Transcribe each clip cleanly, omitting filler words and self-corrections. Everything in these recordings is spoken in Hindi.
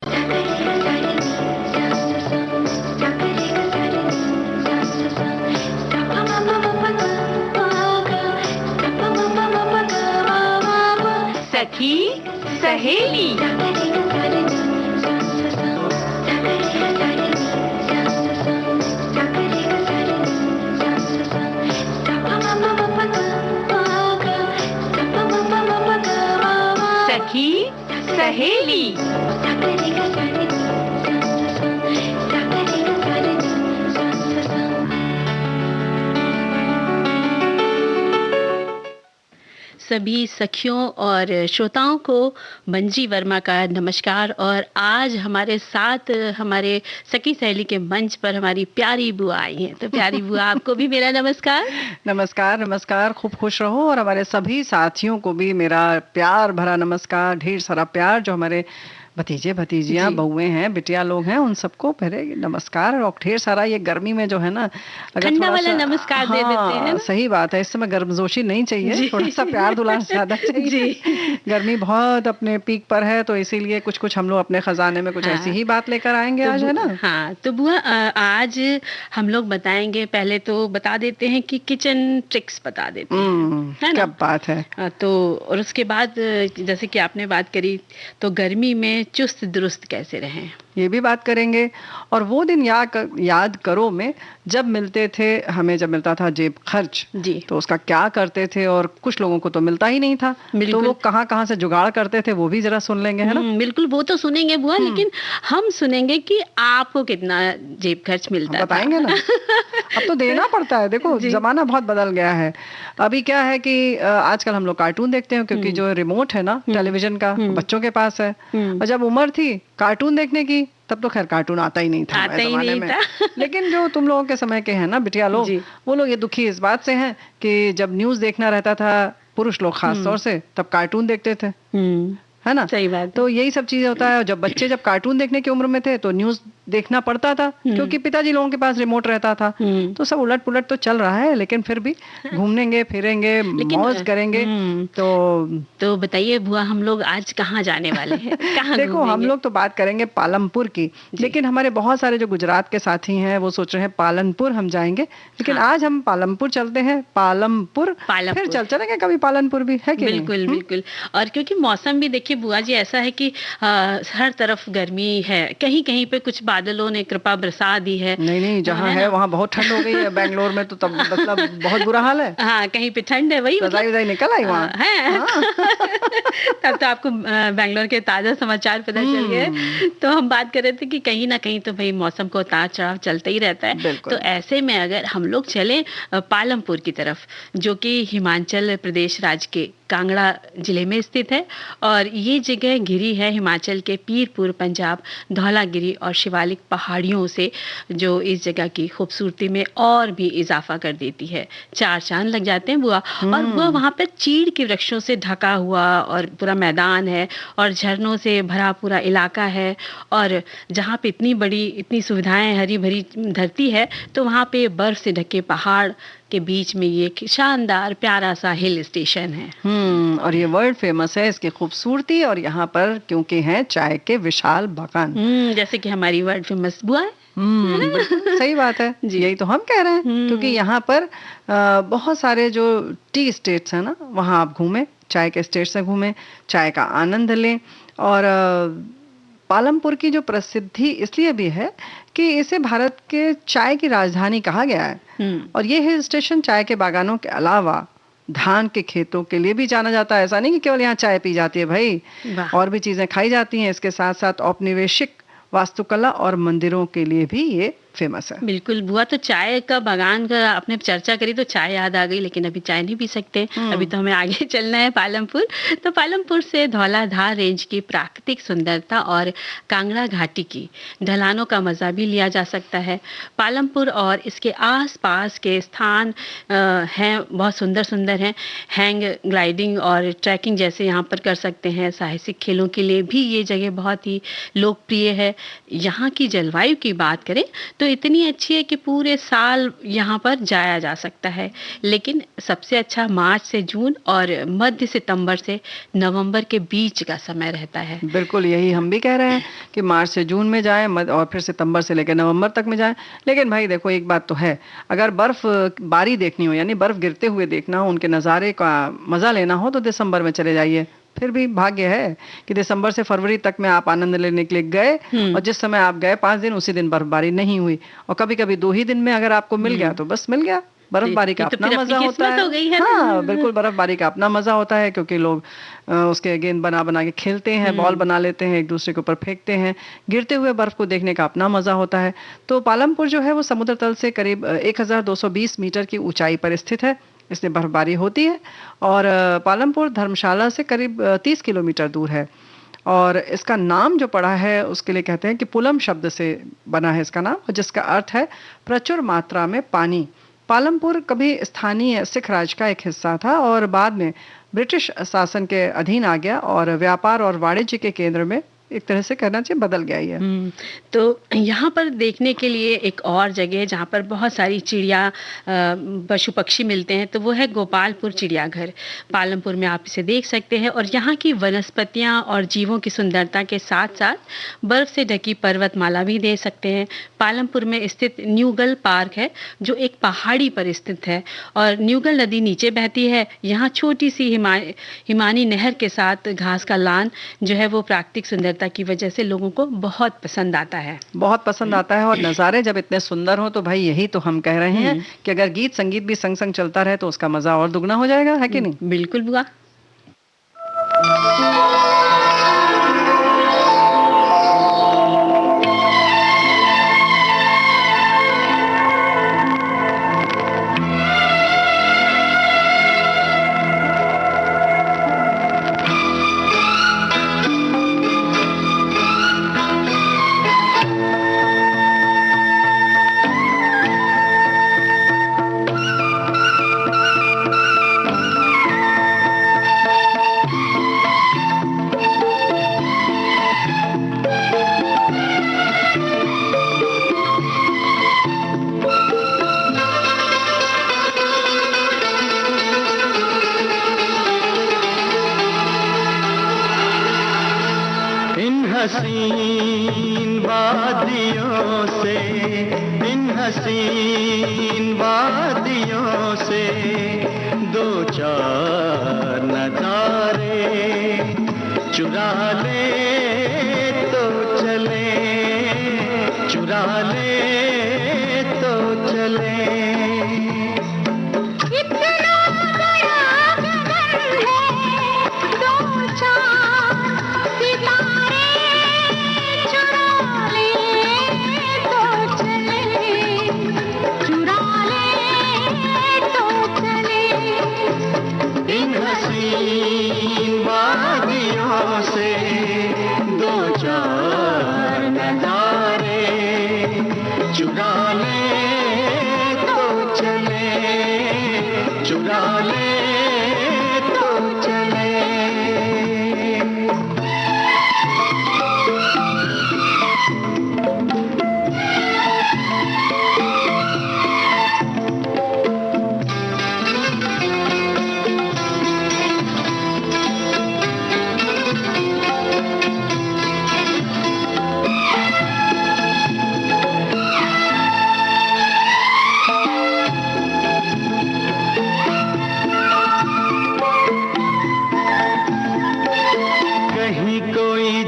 सखी सहेली। सखी सहेली। सभी सखियों और श्रोताओं को मंजी वर्मा का नमस्कार। और आज हमारे साथ हमारे सखी सहेली के मंच पर हमारी प्यारी बुआ आई हैं। तो प्यारी बुआ, आपको भी मेरा नमस्कार। नमस्कार नमस्कार, खूब खुश रहो। और हमारे सभी साथियों को भी मेरा प्यार भरा नमस्कार, ढेर सारा प्यार। जो हमारे भतीजे भतीजियां बहुएं हैं, बिटिया लोग हैं, उन सबको पहले नमस्कार। और ढेर सारा ये गर्मी में जो है ना, अगर ठंडा वाला नमस्कार दे देते हैं ना? सही बात है, इस समय गर्मजोशी नहीं चाहिए, थोड़ा सा प्यार दुलार ज्यादा चाहिए। गर्मी बहुत अपने पीक पर है, तो इसीलिए कुछ कुछ हम लोग अपने खजाने में कुछ ऐसी ही बात लेकर आएंगे आज, है ना? हाँ, तो बुआ आज हम लोग बताएंगे, पहले तो बता देते हैं कि किचन ट्रिक्स बता देते हैं, है ना? क्या बात है। तो और उसके बाद जैसे कि आपने बात करी, तो गर्मी में चुस्त दुरुस्त कैसे रहें, ये भी बात करेंगे। और वो दिन याद करो में जब मिलते थे, हमें जब मिलता था जेब खर्च जी, तो उसका क्या करते थे। और कुछ लोगों को तो मिलता ही नहीं था, तो वो कहाँ कहाँ से जुगाड़ करते थे, वो भी जरा सुन लेंगे, है ना? बिल्कुल, वो तो सुनेंगे बुआ, लेकिन हम सुनेंगे कि आपको कितना जेब खर्च मिलता बताएंगे ना। अब तो देना पड़ता है, देखो जमाना बहुत बदल गया है। अभी क्या है कि आजकल हम लोग कार्टून देखते हैं, क्योंकि जो रिमोट है ना टेलीविजन का बच्चों के पास है। और जब उम्र थी कार्टून देखने की, तब तो खैर कार्टून आता ही नहीं था जमाने में। लेकिन जो तुम लोगों के समय के हैं ना बिटिया लोग, वो लोग ये दुखी इस बात से हैं कि जब न्यूज देखना रहता था, पुरुष लोग खास तौर से, तब कार्टून देखते थे, है ना? सही बात। तो यही सब चीजें होता है। जब बच्चे जब कार्टून देखने की उम्र में थे, तो न्यूज देखना पड़ता था, क्योंकि पिताजी लोगों के पास रिमोट रहता था। तो सब उलट पुलट तो चल रहा है, लेकिन फिर भी घूमनेंगे फिरेंगे, मौज करेंगे। तो बताइए बुआ, हम लोग आज कहाँ जाने वाले हैं? कहाँ देखो, हम लोग तो बात करेंगे पालमपुर की, लेकिन हमारे बहुत सारे जो गुजरात के साथी हैं वो सोच रहे हैं पालनपुर हम जाएंगे, लेकिन आज हम पालमपुर चलते हैं। पालमपुर फिर चलेंगे कभी पालनपुर भी, है कि नहीं? बिल्कुल बिल्कुल। और क्योंकि मौसम भी देखिए बुआ जी ऐसा है कि हर तरफ गर्मी है, कहीं कहीं पे कुछ बादलों ने कृपा बरसा दी है। नहीं, जहाँ है वहाँ बहुत ठंड हो गई है। बेंगलोर में तो तब मतलब बहुत बुरा हाल है। हाँ, कहीं पे ठंड है, वही रजाई निकल आई वहाँ है। तब तो आपको बेंगलोर के ताजा समाचार पता चल गए। तो हम बात कर रहे थे कि कहीं ना कहीं तो भाई मौसम को उतार चढ़ाव चलता ही रहता है। तो ऐसे में अगर हम लोग चले पालमपुर की तरफ, जो कि हिमाचल प्रदेश राज्य के कांगड़ा जिले में स्थित है, और ये जगह घिरी है हिमाचल के पीरपुर, पंजाब, धौलागिरी और शिवालिक पहाड़ियों से, जो इस जगह की खूबसूरती में और भी इजाफा कर देती है। चार चांद लग जाते हैं बुआ। और बुआ, वहाँ पर चीड़ के वृक्षों से ढका हुआ और पूरा मैदान है, और झरनों से भरा पूरा इलाका है। और जहाँ पे इतनी सुविधाएं, हरी भरी धरती है, तो वहाँ पे बर्फ से ढके पहाड़ के बीच में ये शानदार प्यारा सा हिल स्टेशन है। और ये वर्ल्ड फेमस है इसकी खूबसूरती, और यहाँ पर क्योंकि हैं चाय के विशाल बागान, जैसे कि हमारी वर्ल्ड फेमस बुआ है। सही बात है, यही तो हम कह रहे हैं। क्योंकि यहाँ पर बहुत सारे जो टी स्टेट्स हैं ना, वहाँ आप घूमें, चाय के स्टेट से घूमें, चाय का आनंद लें। और पालमपुर की जो प्रसिद्धि इसलिए भी है कि इसे भारत के चाय की राजधानी कहा गया है। और ये हिल स्टेशन चाय के बागानों के अलावा धान के खेतों के लिए भी जाना जाता है। ऐसा नहीं कि केवल यहाँ चाय पी जाती है भाई, और भी चीजें खाई जाती हैं। इसके साथ साथ औपनिवेशिक वास्तुकला और मंदिरों के लिए भी ये फेमस है। बिल्कुल बुआ, तो चाय का बागान का आपने चर्चा करी तो चाय याद आ गई, लेकिन अभी चाय नहीं पी सकते। अभी तो हमें आगे चलना है पालमपुर। तो पालमपुर से धौलाधार रेंज की प्राकृतिक सुंदरता और कांगड़ा घाटी की ढलानों का मजा भी लिया जा सकता है। पालमपुर और इसके आसपास के स्थान हैं बहुत सुंदर सुंदर हैं। हैंग ग्लाइडिंग और ट्रैकिंग जैसे यहाँ पर कर सकते हैं। साहसिक खेलों के लिए भी ये जगह बहुत ही लोकप्रिय है। यहाँ की जलवायु की बात करें तो इतनी अच्छी है कि पूरे साल यहाँ पर जाया जा सकता है। लेकिन सबसे अच्छा मार्च से जून और मध्य सितंबर से नवंबर के बीच का समय रहता है। बिल्कुल, यही हम भी कह रहे हैं कि मार्च से जून में जाएं और फिर सितंबर से लेकर नवंबर तक में जाएं। लेकिन भाई देखो, एक बात तो है, अगर बर्फ बारी देखनी हो, यानी बर्फ गिरते हुए देखना हो, उनके नज़ारे का मजा लेना हो, तो दिसंबर में चले जाइए। फिर भी भाग्य है कि दिसंबर से फरवरी तक में आप आनंद लेने के लिए गए, और जिस समय आप गए 5 दिन, उसी दिन बर्फबारी नहीं हुई, और कभी कभी 2 ही दिन में अगर आपको मिल गया तो बस मिल गया। बर्फबारी का अपना मजा होता है। हाँ बिल्कुल, बर्फबारी का अपना मजा होता है, क्योंकि लोग उसके गेंद बना बना के खेलते हैं, बॉल बना लेते हैं, एक दूसरे के ऊपर फेंकते हैं। गिरते हुए बर्फ को देखने का अपना मजा होता है। तो पालमपुर जो है वो समुद्र तल से करीब 1220 मीटर की ऊंचाई पर स्थित है, इसलिए बर्फबारी होती है। और पालमपुर धर्मशाला से करीब 30 किलोमीटर दूर है। और इसका नाम जो पड़ा है उसके लिए कहते हैं कि पुलम शब्द से बना है इसका नाम, जिसका अर्थ है प्रचुर मात्रा में पानी। पालमपुर कभी स्थानीय सिख राज का एक हिस्सा था और बाद में ब्रिटिश शासन के अधीन आ गया और व्यापार और वाणिज्य के केंद्र में एक तरह से कहना चाहिए बदल गया ये। तो यहाँ पर देखने के लिए एक और जगह है जहाँ पर बहुत सारी चिड़िया पशु पक्षी मिलते हैं, तो वो है गोपालपुर चिड़ियाघर। पालमपुर में आप इसे देख सकते हैं और यहाँ की वनस्पतियाँ और जीवों की सुंदरता के साथ साथ बर्फ से ढकी पर्वतमाला भी देख सकते हैं। पालमपुर में स्थित न्यूगल पार्क है जो एक पहाड़ी पर स्थित है और न्यूगल नदी नीचे बहती है। यहाँ छोटी सी हिमानी नहर के साथ घास का लान जो है वो प्राकृतिक सुंदरता की वजह से लोगों को बहुत पसंद आता है। बहुत पसंद आता है, और नज़ारे जब इतने सुंदर हो तो भाई यही तो हम कह रहे हैं कि अगर गीत संगीत भी संग संग चलता रहे तो उसका मजा और दुगना हो जाएगा, है कि नहीं? बिल्कुल बुआ। हसीन वादियों से, इन हसीन वादियों से दो चार नजारे चुरा ले तो चले, चुरा ले तो चले।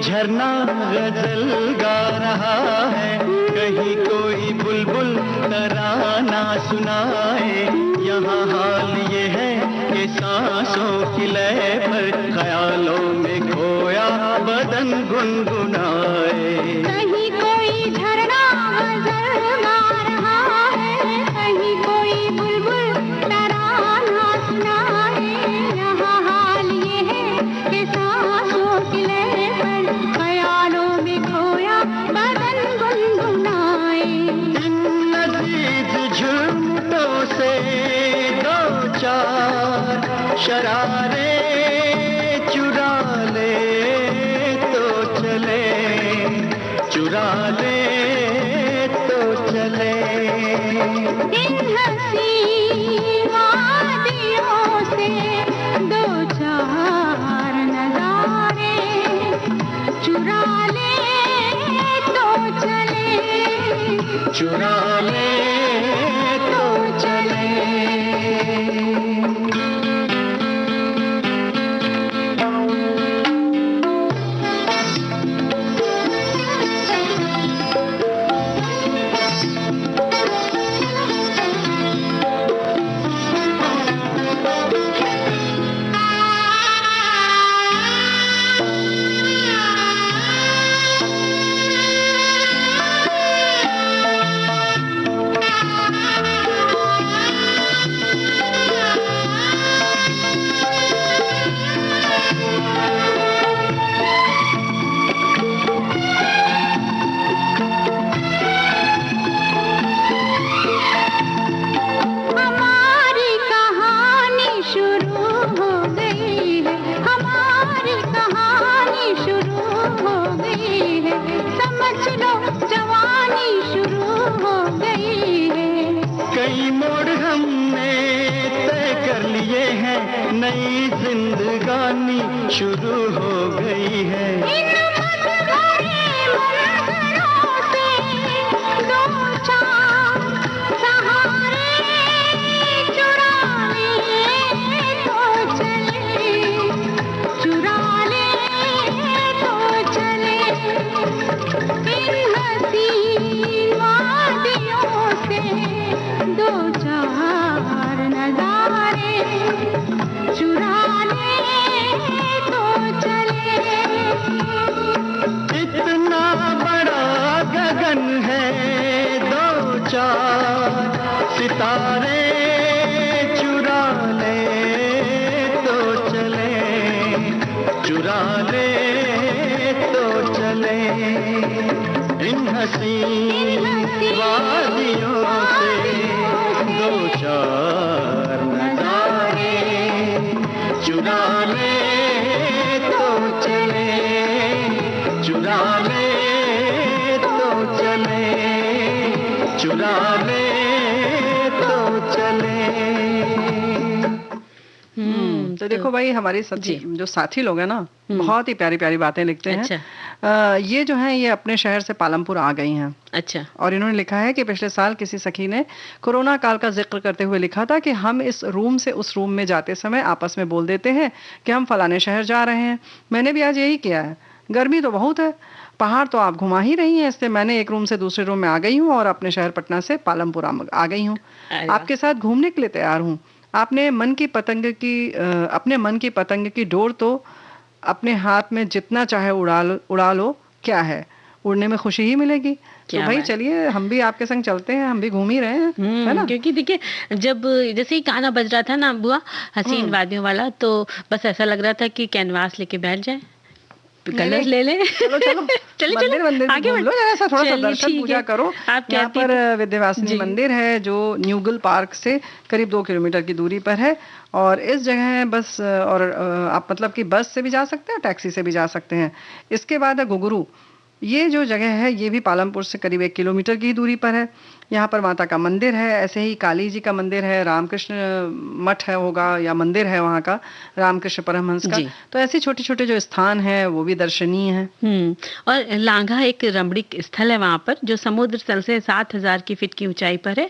झरना गजल गा रहा है, कहीं कोई बुलबुल तराना सुनाए। यहाँ हाल ये है कि सांसों की लय पर ख्यालों में खोया बदन गुनगुनाए। कहीं कोई झरना गजल गा रहा है, कहीं कोई बुलबुल तराना सुनाए। यहाँ हाल ये है कि सांसों की लय पर ख्यालों में खोया बदन गुनगुनाए। इन लजीज झुमटों से दो चार शरारे चुरा ले तो चले, चुरा ले तो चले। इन हंसी वादियों से दो चार नजारे चुरा ले तो चले, चुरा ले तो चले। कई मोड़ हमने तय कर लिए हैं, नई जिंदगानी शुरू हो गई है। सितारे चुरा ले तो चले, चुरा ले तो चले। इन हंसी वादियों से दो चार नजारे चुरा ले तो चले, चुरा ले तो चले, चुरा ले तो देखो भाई हमारे जो साथी लोग हैं ना, बहुत ही प्यारी प्यारी बातें लिखते हैं। अच्छा। ये जो है ये अपने शहर से पालमपुर आ गई हैं। अच्छा। और इन्होंने लिखा है कि पिछले साल किसी सखी ने कोरोना काल का जिक्र करते हुए लिखा था कि हम इस रूम से उस रूम में जाते समय आपस में बोल देते हैं कि हम फलाने शहर जा रहे हैं। मैंने भी आज यही किया है। गर्मी तो बहुत है, पहाड़ तो आप घुमा ही रही हैं, इसलिए मैंने एक रूम से दूसरे रूम में आ गई हूँ और अपने शहर पटना से पालमपुर आ गई हूँ। आपके साथ घूमने के लिए तैयार हूँ। अपने मन की पतंग की डोर तो अपने हाथ में जितना चाहे उड़ा लो, क्या है, उड़ने में खुशी ही मिलेगी। तो भाई चलिए हम भी आपके संग चलते हैं, हम भी घूम ही रहे हैं, है ना। क्योंकि देखिए जब जैसे ही गाना बज रहा था ना बुआ, हसीन वादियों वाला, तो बस ऐसा लग रहा था कि कैनवास लेके बैठ जाए, कलर ले ले। चलो चलो मंदिर आगे घूम लो, ऐसा थोड़ा सा दर्शन पूजा करो। यहाँ पर विद्यावासिनी मंदिर है जो न्यूगल पार्क से करीब 2 किलोमीटर की दूरी पर है। और इस जगह बस और आप मतलब कि बस से भी जा सकते हैं, टैक्सी से भी जा सकते हैं। इसके बाद है घुघरू। ये जो जगह है ये भी पालमपुर से करीब 1 किलोमीटर की दूरी पर है। यहाँ पर माता का मंदिर है, ऐसे ही काली जी का मंदिर है, रामकृष्ण मठ है होगा या मंदिर है वहाँ का, रामकृष्ण परमहंस का। तो ऐसे छोटे छोटे जो स्थान है वो भी दर्शनीय है। और लांघा एक रमणीक स्थल है वहाँ पर, जो समुद्र तल से 7000 की फीट की ऊंचाई पर है।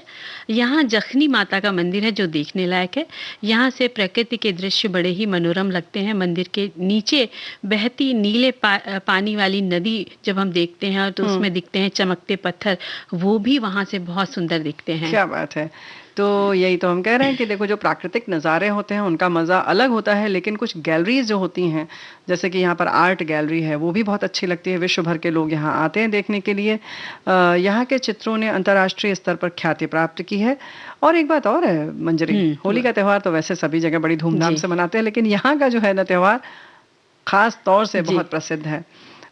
यहाँ जखनी माता का मंदिर है जो देखने लायक है। यहाँ से प्रकृति के दृश्य बड़े ही मनोरम लगते हैं। मंदिर के नीचे बहती नीले पानी वाली नदी जब हम देखते हैं तो उसमें दिखते हैं चमकते पत्थर, वो भी वहाँ से बहुत सुंदर दिखते हैं। क्या बात है। तो यही तो हम कह रहे हैं कि देखो जो प्राकृतिक नज़ारे होते हैं उनका मज़ा अलग होता है, लेकिन कुछ गैलरीज जो होती हैं, जैसे कि यहाँ पर आर्ट गैलरी है, वो भी बहुत अच्छी लगती है। विश्व भर के लोग यहाँ आते हैं देखने के लिए। यहाँ के चित्रों ने अंतर्राष्ट्रीय स्तर पर ख्याति प्राप्त की है। और एक बात और है मंजरी, होली का त्यौहार तो वैसे सभी जगह बड़ी धूमधाम से मनाते हैं, लेकिन यहाँ का जो है ना त्यौहार खास तौर से बहुत प्रसिद्ध है।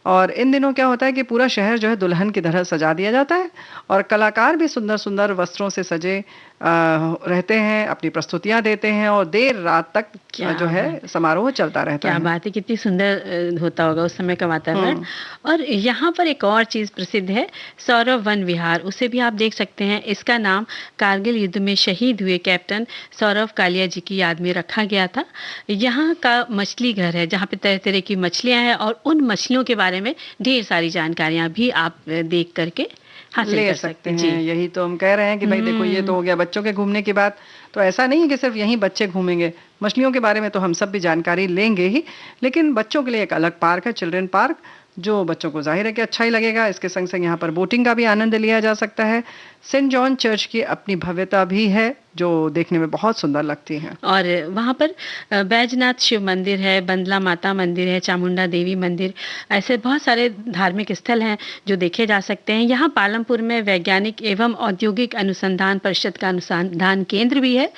और इन दिनों क्या होता है कि पूरा शहर जो है दुल्हन की तरह सजा दिया जाता है और कलाकार भी सुंदर सुंदर वस्त्रों से सजे रहते हैं, अपनी प्रस्तुतियां देते हैं और देर रात तक जो है समारोह चलता रहता है। क्या बात है, कितनी सुंदर होता होगा उस समय का वातावरण। और यहाँ पर एक और चीज प्रसिद्ध है, सौरव वन विहार, उसे भी आप देख सकते हैं। इसका नाम कारगिल युद्ध में शहीद हुए कैप्टन सौरव कालिया जी की याद में रखा गया था। यहाँ का मछली घर है जहाँ पे तरह तरह की मछलियां हैं और उन मछलियों के बारे में ढेर सारी जानकारियां भी आप देख करके हासिल ले कर सकते हैं। यही तो हम कह रहे हैं कि भाई देखो, ये तो हो गया बच्चों के घूमने की बात। तो ऐसा नहीं है कि सिर्फ यहीं बच्चे घूमेंगे, मछलियों के बारे में तो हम सब भी जानकारी लेंगे ही, लेकिन बच्चों के लिए एक अलग पार्क है, चिल्ड्रन पार्क, जो बच्चों को जाहिर है कि अच्छा ही लगेगा। इसके संग संग यहाँ पर बोटिंग का भी आनंद लिया जा सकता है। सेंट जॉन चर्च की अपनी भव्यता भी है जो देखने में बहुत सुंदर लगती है। और वहाँ पर बैजनाथ शिव मंदिर है, बंदला माता मंदिर है, चामुंडा देवी मंदिर, ऐसे बहुत सारे धार्मिक स्थल हैं जो देखे जा सकते हैं। यहाँ पालमपुर में वैज्ञानिक एवं औद्योगिक अनुसंधान परिषद का अनुसंधान केंद्र भी है।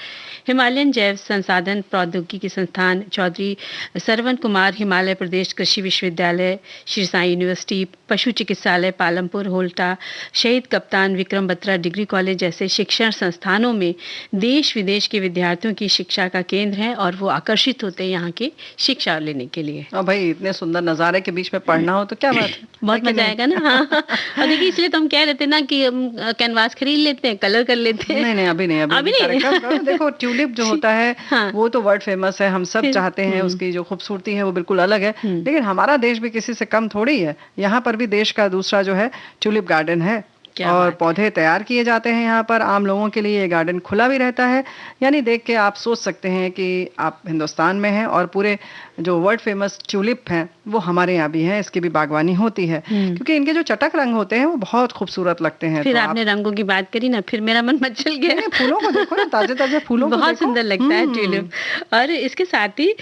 हिमालयन जैव संसाधन प्रौद्योगिकी संस्थान, चौधरी सरवण कुमार हिमालय प्रदेश कृषि विश्वविद्यालय, श्री साई यूनिवर्सिटी, पशु चिकित्सालय पालमपुर होल्टा, शहीद कप्तान विक्रम बत्रा डिग्री कॉलेज जैसे शिक्षण संस्थानों में देश विदेश के विद्यार्थियों की शिक्षा का केंद्र है और वो आकर्षित होते हैं यहाँ की शिक्षा लेने के लिए। और भाई इतने सुंदर नज़ारे के बीच में पढ़ना हो तो क्या बात है, बहुत मजा आएगा ना। हाँ, और देखिए इसलिए तो हम कह रहे थे ना कि हम कैनवास खरीद लेते हैं, कलर कर लेते हैं। नहीं अभी नहीं। देखो ट्यूलिप जो होता है हाँ। वो तो वर्ल्ड फेमस है, हम सब चाहते हैं उसकी जो खूबसूरती है वो बिल्कुल अलग है, लेकिन हमारा देश भी किसी से कम थोड़ी है। यहाँ पर भी देश का दूसरा जो है ट्यूलिप गार्डन है और पौधे तैयार किए जाते हैं यहाँ पर। आम लोगों के लिए ये गार्डन खुला भी रहता है, यानी देख के आप सोच सकते हैं कि आप हिंदुस्तान में हैं और पूरे जो वर्ल्ड फेमस ट्यूलिप हैं वो हमारे यहाँ भी हैं, इसकी भी बागवानी होती है क्योंकि इनके जो चटक रंग होते हैं वो बहुत खूबसूरत लगते हैं। फिर तो आपने रंगों की बात करी ना, फिर मेरा मन मचल गया। फूलों को देखो ना, ताजे ताजे फूलों को बहुत सुंदर लगता है ट्यूलिप। और इसके साथ ही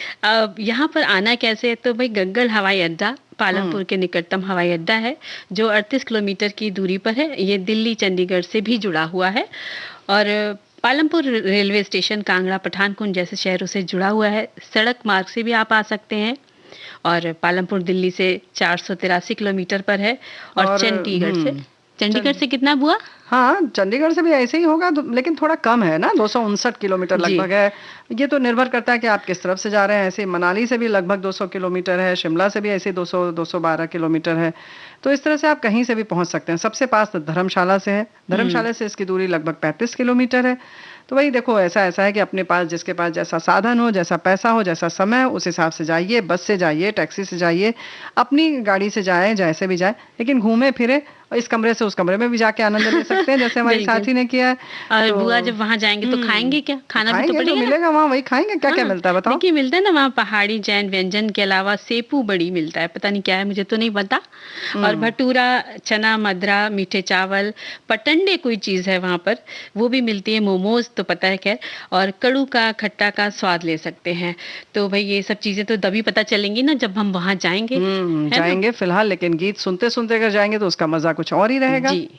यहाँ पर आना कैसे है, तो भाई गग्गल हवाई अड्डा पालमपुर के निकटतम हवाई अड्डा है जो 38 किलोमीटर की दूरी पर है। ये दिल्ली चंडीगढ़ से भी जुड़ा हुआ है और पालमपुर रेलवे स्टेशन कांगड़ा पठानकोट जैसे शहरों से जुड़ा हुआ है। सड़क मार्ग से भी आप आ सकते हैं और पालमपुर दिल्ली से 483 किलोमीटर पर है और चंडीगढ़ से कितना बुआ? हाँ, चंडीगढ़ से भी ऐसे ही होगा, लेकिन थोड़ा कम है ना, 259 किलोमीटर लगभग है। ये तो निर्भर करता है कि आप किस तरफ से जा रहे हैं। ऐसे मनाली से भी लगभग 200 किलोमीटर है, शिमला से भी ऐसे 212 किलोमीटर है। तो इस तरह से आप कहीं से भी पहुंच सकते हैं। सबसे पास धर्मशाला से है, धर्मशाला से इसकी दूरी लगभग 35 किलोमीटर है। तो वही देखो, ऐसा है कि अपने पास जिसके पास जैसा साधन हो, जैसा पैसा हो, जैसा समय, उस हिसाब से जाइए। बस से जाइए, टैक्सी से जाइए, अपनी गाड़ी से जाए, जैसे भी जाए, लेकिन घूमे फिरे और इस कमरे से उस कमरे में भी जाके आनंद ले सकते हैं जैसे हमारे साथी ने किया है। और बुआ जब वहाँ जाएंगे तो खाएंगे क्या? खाना भी तो पड़ेगा, मिलेगा वहाँ, वही खाएंगे। क्या क्या मिलता है बताओ? देखिए मिलता है ना वहाँ पहाड़ी जैन व्यंजन के अलावा सेपू बड़ी मिलता है, पता नहीं क्या है, मुझे तो नहीं पता। और भटूरा, चना मदरा, मीठे चावल, पटंडे कोई चीज है वहाँ पर, वो भी मिलती है। मोमोज तो पता है खैर, और कड़ू का खट्टा का स्वाद ले सकते हैं। तो भाई ये सब चीजें तो तभी पता चलेंगी ना जब हम वहाँ जाएंगे। फिलहाल लेकिन गीत सुनते सुनते अगर जाएंगे तो उसका मजा कुछ और ही रहेगा जी।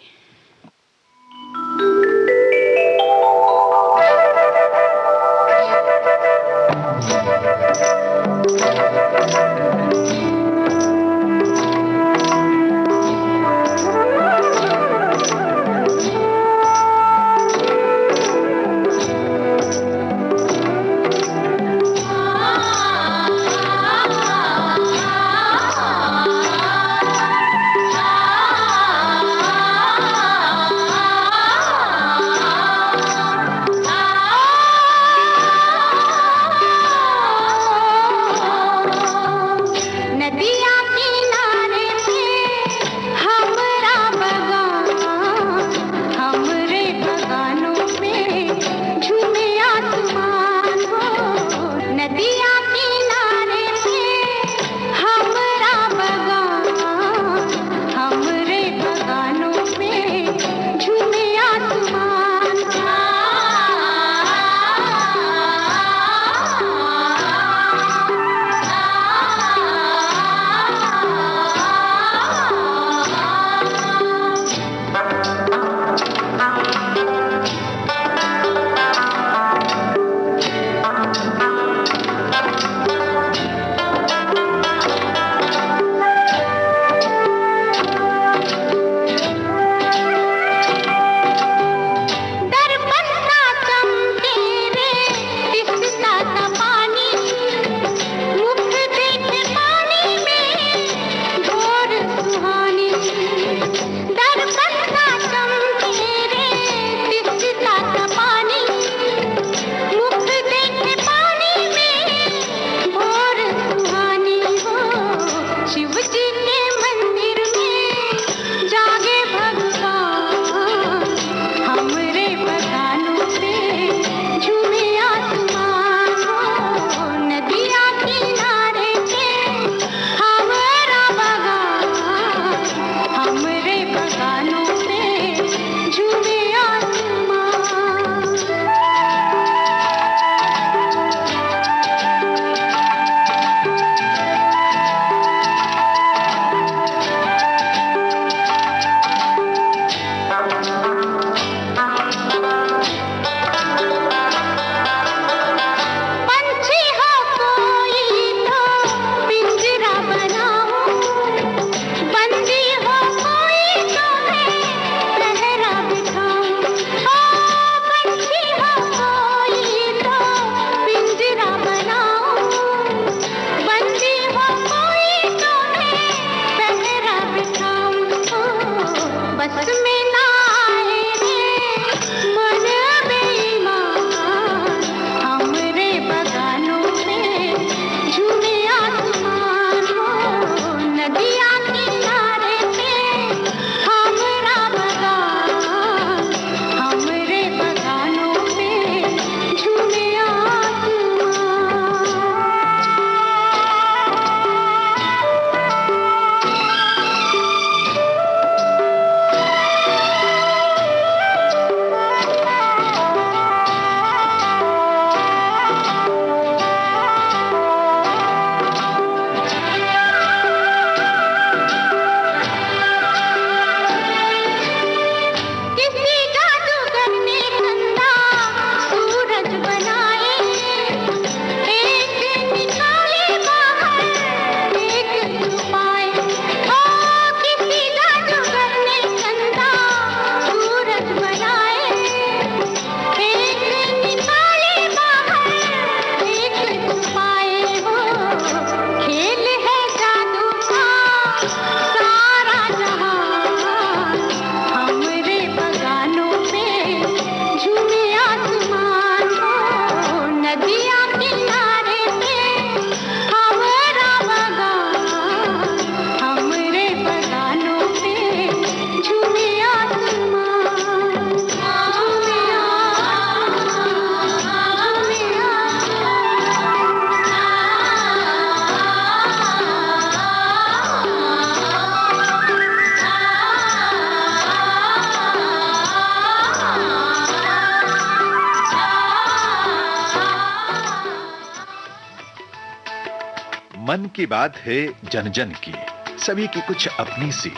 की बात है जन जन की, सभी की कुछ अपनी सी,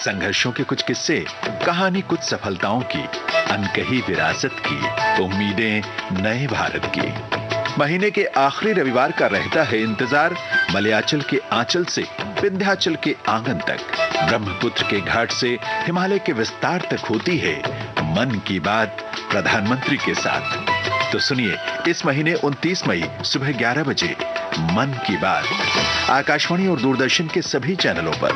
संघर्षों के कुछ किस्से, कहानी कुछ सफलताओं की, अनकही विरासत की, उम्मीदें नए भारत की। महीने के आखिरी रविवार का रहता है इंतजार, मलयाचल के आंचल से विंध्याचल के आंगन तक, ब्रह्मपुत्र के घाट से हिमालय के विस्तार तक होती है मन की बात प्रधानमंत्री के साथ। तो सुनिए इस महीने 29 मई सुबह 11 बजे मन की बात आकाशवाणी और दूरदर्शन के सभी चैनलों पर।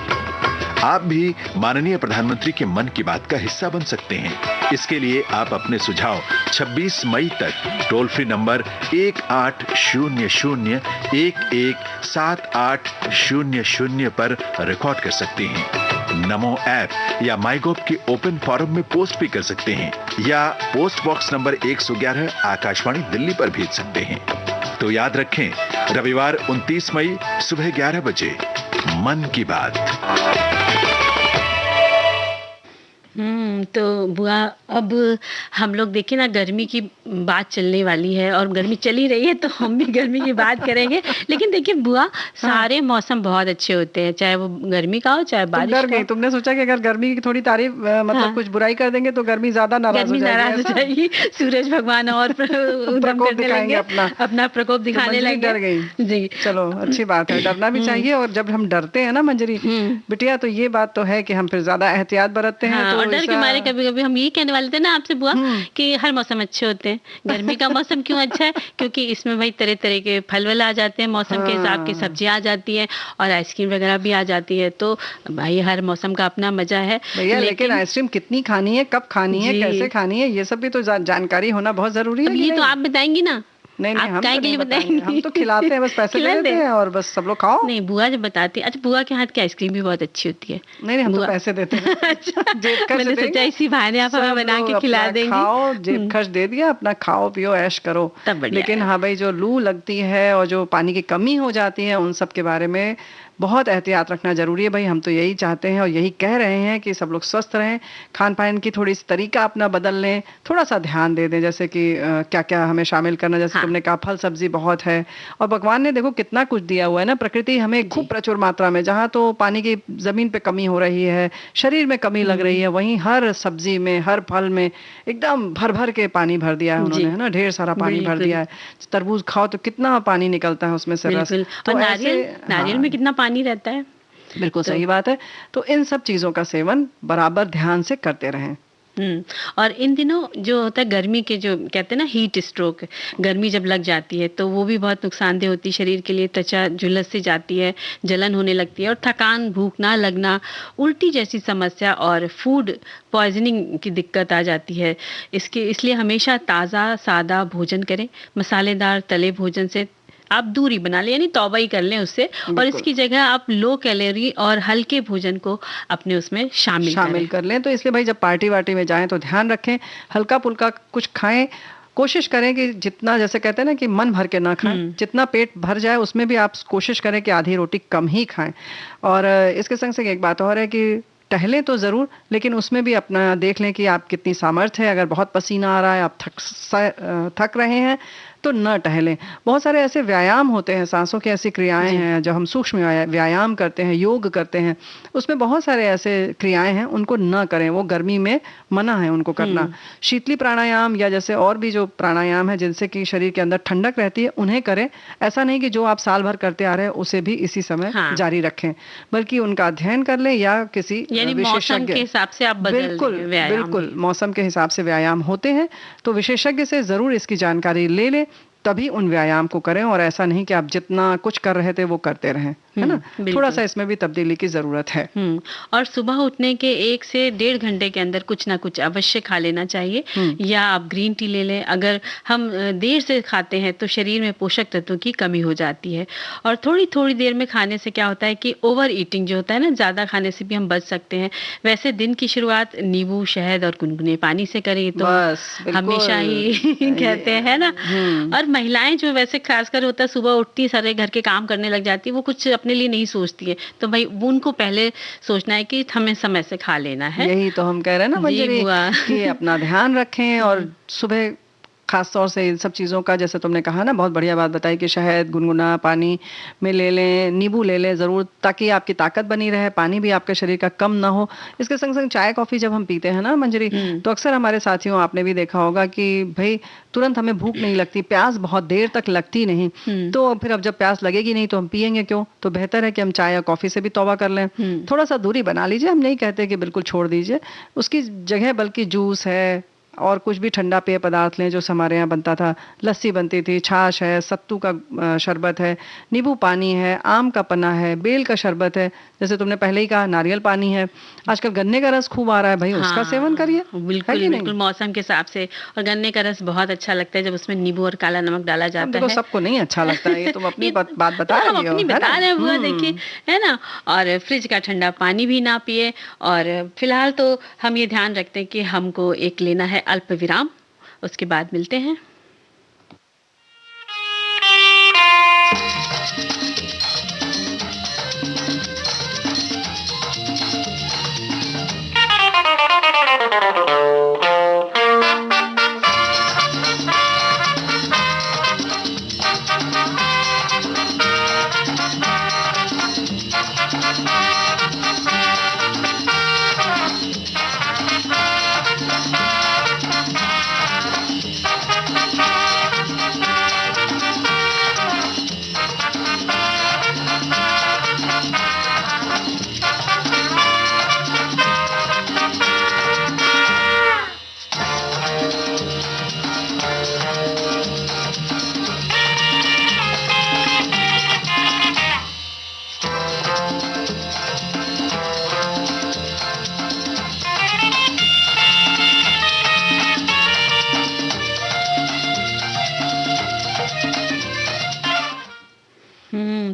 आप भी माननीय प्रधानमंत्री के मन की बात का हिस्सा बन सकते हैं। इसके लिए आप अपने सुझाव 26 मई तक टोल फ्री नंबर 1800-117800 पर रिकॉर्ड कर सकते हैं। नमो ऐप या माईगोव के ओपन फोरम में पोस्ट भी कर सकते हैं, या post box number 111 Akashvani Delhi पर भेज सकते हैं। तो याद रखें, रविवार 29 मई सुबह 11 बजे मन की बात। तो बुआ, अब हम लोग देखें ना, गर्मी की बात चलने वाली है और गर्मी चली रही है, तो हम भी गर्मी की बात करेंगे। लेकिन देखिए बुआ, सारे मौसम बहुत अच्छे होते हैं, चाहे वो गर्मी का हो चाहे बारिश का हो। तुमने सोचा कि अगर गर्मी की थोड़ी तारीफ मतलब कुछ बुराई कर देंगे तो गर्मी ज्यादा नाराज हो जाएगी, सूरज भगवान और उदम करने लगेंगे, अपना प्रकोप दिखाने लगेंगे। डर गई जी। चलो अच्छी बात है, डरना भी चाहिए। और जब हम डरते हैं ना मंजरी बिटिया, तो ये बात तो है कि हम फिर ज्यादा एहतियात बरतते हैं। और डर के मारे कभी कभी हम ये कहने वाले थे ना आपसे बुआ कि हर मौसम अच्छे होते हैं, गर्मी का मौसम क्यों अच्छा है, क्योंकि इसमें भाई तरह तरह के फल वल आ जाते हैं, मौसम के हिसाब की सब्जियां आ जाती है और आइसक्रीम वगैरह भी आ जाती है। तो भाई हर मौसम का अपना मजा है भैया। लेकिन आइसक्रीम कितनी खानी है, कब खानी है, कैसे खानी है, ये सब भी तो जानकारी होना बहुत जरूरी है। ये तो आप बताएंगी ना। नहीं हम तो नहीं बताएंगे, हम तो खिलाते हैं, बस पैसे लेते हैं और बस सब लोग खाओ। नहीं, बुआ जब बताती है। अच्छा, बुआ के हाथ की आइसक्रीम भी बहुत अच्छी होती है। नहीं हम तो पैसे देते हैं। मैंने सोचा इसी बहाने आप हमें बना के खिला देंगे। खाओ, जेब खर्च दे दिया, अपना खाओ पियो ऐश करो। लेकिन हाँ भाई, जो लू लगती है और जो पानी की कमी हो जाती है, उन सब के बारे में बहुत एहतियात रखना जरूरी है भाई। हम तो यही चाहते हैं और यही कह रहे हैं कि सब लोग स्वस्थ रहें, खान पान की थोड़ी तरीका अपना बदल लें, थोड़ा सा ध्यान दे दें, जैसे कि क्या क्या हमें शामिल करना। जैसे तुमने कहा फल सब्जी बहुत है, और भगवान ने देखो कितना कुछ दिया हुआ है ना, प्रकृति हमें खूब प्रचुर मात्रा में। जहाँ तो पानी की जमीन पे कमी हो रही है, शरीर में कमी लग रही है, वहीं हर सब्जी में, हर फल में एकदम भर भर के पानी भर दिया है उन्होंने, है ना, ढेर सारा पानी भर दिया है। तरबूज खाओ तो कितना पानी निकलता है उसमें से, रस। तो नारियल में कितना पानी रहता है। बिल्कुल सही बात है। तो इन सब चीजों का सेवन बराबर ध्यान से करते रहें। और इन दिनों जो होता है गर्मी के, जो कहते हैं ना हीट स्ट्रोक, गर्मी जब लग जाती है तो वो भी बहुत नुकसानदेह होती है शरीर के लिए। त्वचा झुलस सी जाती है, जलन होने लगती है और थकान, भूख ना लगना, उल्टी जैसी समस्या और फूड पॉइजनिंग की दिक्कत आ जाती है। इसलिए हमेशा ताज़ा सादा भोजन करें। मसालेदार तले भोजन से आप दूरी बना लें, यानी तौबा ही कर लें उससे, और इसकी जगह आप लो कैलोरी और हल्के भोजन को अपने उसमें शामिल कर लें। तो इसलिए भाई जब पार्टी वार्टी में जाएं तो ध्यान रखें, हल्का फुल्का कुछ खाएं। कोशिश करें कि जितना, जैसे कहते हैं ना कि मन भर के ना खाएं, जितना पेट भर जाए उसमें भी आप कोशिश करें कि आधी रोटी कम ही खाएं। और इसके संग से एक बात और है कि टहलें तो ज़रूर, लेकिन उसमें भी अपना देख लें कि आप कितनी सामर्थ्य है। अगर बहुत पसीना आ रहा है, आप थक रहे हैं, तो न टहलें। बहुत सारे ऐसे व्यायाम होते हैं, सांसों की ऐसी क्रियाएं हैं जो हम सूक्ष्म व्यायाम करते हैं, योग करते हैं, उसमें बहुत सारे ऐसे क्रियाएं हैं, उनको न करें, वो गर्मी में मना है उनको करना। शीतली प्राणायाम या जैसे और भी जो प्राणायाम है जिनसे कि शरीर के अंदर ठंडक रहती है, उन्हें करें। ऐसा नहीं कि जो आप साल भर करते आ रहे हैं उसे भी इसी समय जारी रखें, बल्कि उनका अध्ययन कर लें या किसी विशेषज्ञ के हिसाब से आप बिल्कुल मौसम के हिसाब से व्यायाम होते हैं, तो विशेषज्ञ से जरूर इसकी जानकारी ले लें, तभी उन व्यायाम को करें। और ऐसा नहीं कि आप जितना कुछ कर रहे थे वो करते रहें, है ना। थोड़ा सा इसमें भी तब्दीली की जरूरत है। और सुबह उठने के 1 से 1.5 घंटे के अंदर कुछ ना कुछ अवश्य खा लेना चाहिए, या आप ग्रीन टी ले लें। अगर हम देर से खाते हैं तो शरीर में पोषक तत्वों की कमी हो जाती है। और थोड़ी थोड़ी देर में खाने से क्या होता है कि ओवर ईटिंग जो होता है ना, ज्यादा खाने से भी हम बच सकते हैं। वैसे दिन की शुरुआत नींबू, शहद और गुनगुने पानी से करें, तो हमेशा ही कहते हैं ना। और महिलाएं जो वैसे खासकर होता है, सुबह उठती सारे घर के काम करने लग जाती है, वो कुछ अपने लिए नहीं सोचती है, तो भाई उनको पहले सोचना है कि हमें समय से खा लेना है। यही तो हम कह रहे हैं ना मंजरी, कि अपना ध्यान रखें और सुबह खास तौर से इन सब चीज़ों का, जैसे तुमने कहा ना, बहुत बढ़िया बात बताई कि शहद गुनगुना पानी में ले लें, नींबू ले लें ज़रूर, ताकि आपकी ताकत बनी रहे, पानी भी आपके शरीर का कम ना हो। इसके संग संग चाय कॉफ़ी जब हम पीते हैं ना मंजरी, तो अक्सर हमारे साथियों, आपने भी देखा होगा कि भाई तुरंत हमें भूख नहीं लगती, प्यास बहुत देर तक लगती नहीं, तो फिर अब जब प्यास लगेगी नहीं तो हम पियेंगे क्यों? तो बेहतर है कि हम चाय या कॉफ़ी से भी तौबा कर लें। थोड़ा सा दूरी बना लीजिए, हम नहीं कहते कि बिल्कुल छोड़ दीजिए, उसकी जगह बल्कि जूस है और कुछ भी ठंडा पेय पदार्थ लें, जो हमारे यहाँ बनता था, लस्सी बनती थी, छाछ है, सत्तू का शरबत है, नींबू पानी है, आम का पन्ना है, बेल का शरबत है, जैसे तुमने पहले ही कहा नारियल पानी है, आजकल गन्ने का रस खूब आ रहा है भाई, उसका सेवन करिए। बिल्कुल बिल्कुल, मौसम के हिसाब से। और गन्ने का रस बहुत अच्छा लगता है जब उसमें नींबू और काला नमक डाला जाता है। सबको नहीं अच्छा लगता है, ये तुम अपनी बात बता रही हो, हम अपनी बता रहे हैं बुआ, देखिए, है ना। और फ्रिज का ठंडा पानी भी ना पिए। और फिलहाल तो हम ये ध्यान रखते हैं कि हमको एक लेना है अल्प विराम, उसके बाद मिलते हैं।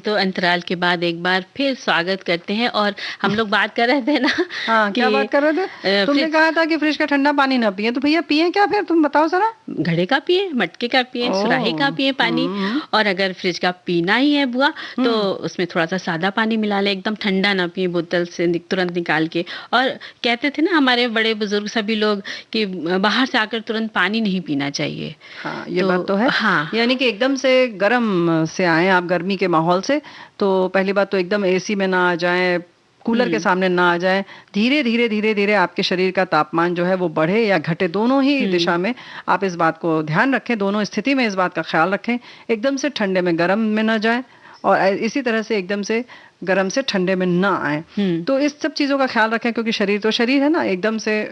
तो अंतराल के बाद एक बार फिर स्वागत करते हैं। और हम लोग बात कर रहे थे ना, हाँ, क्या बात कर रहे थे? तुमने कहा था कि फ्रिज का ठंडा पानी ना पिए, तो भैया पिए क्या फिर? तुम बताओ जरा। घड़े का पिए, मटके का पिए, सुराही का पिए पानी। और अगर फ्रिज का पीना ही है बुआ, तो उसमें थोड़ा सा सादा पानी मिला ले, एकदम ठंडा ना पिए, बोतल से तुरंत निकाल के। और कहते थे ना हमारे बड़े बुजुर्ग सभी लोग कि बाहर से आकर तुरंत पानी नहीं पीना चाहिए। हाँ, ये बात तो है। हाँ, यानी कि एकदम से गर्म से आए आप, गर्मी के माहौल से, तो पहली बात तो एकदम एसी में ना आ जाएं, कूलर के सामने ना आ जाएं, धीरे धीरे धीरे धीरे आपके शरीर का तापमान जो है वो बढ़े या घटे, दोनों ही दिशा में आप इस बात को ध्यान रखें, दोनों स्थिति में इस बात का ख्याल रखें। एकदम से ठंडे में गर्म में ना जाएं और इसी तरह से एकदम से गर्म से ठंडे में ना आए। तो इस सब चीज़ों का ख्याल रखें, क्योंकि शरीर तो शरीर है ना, एकदम से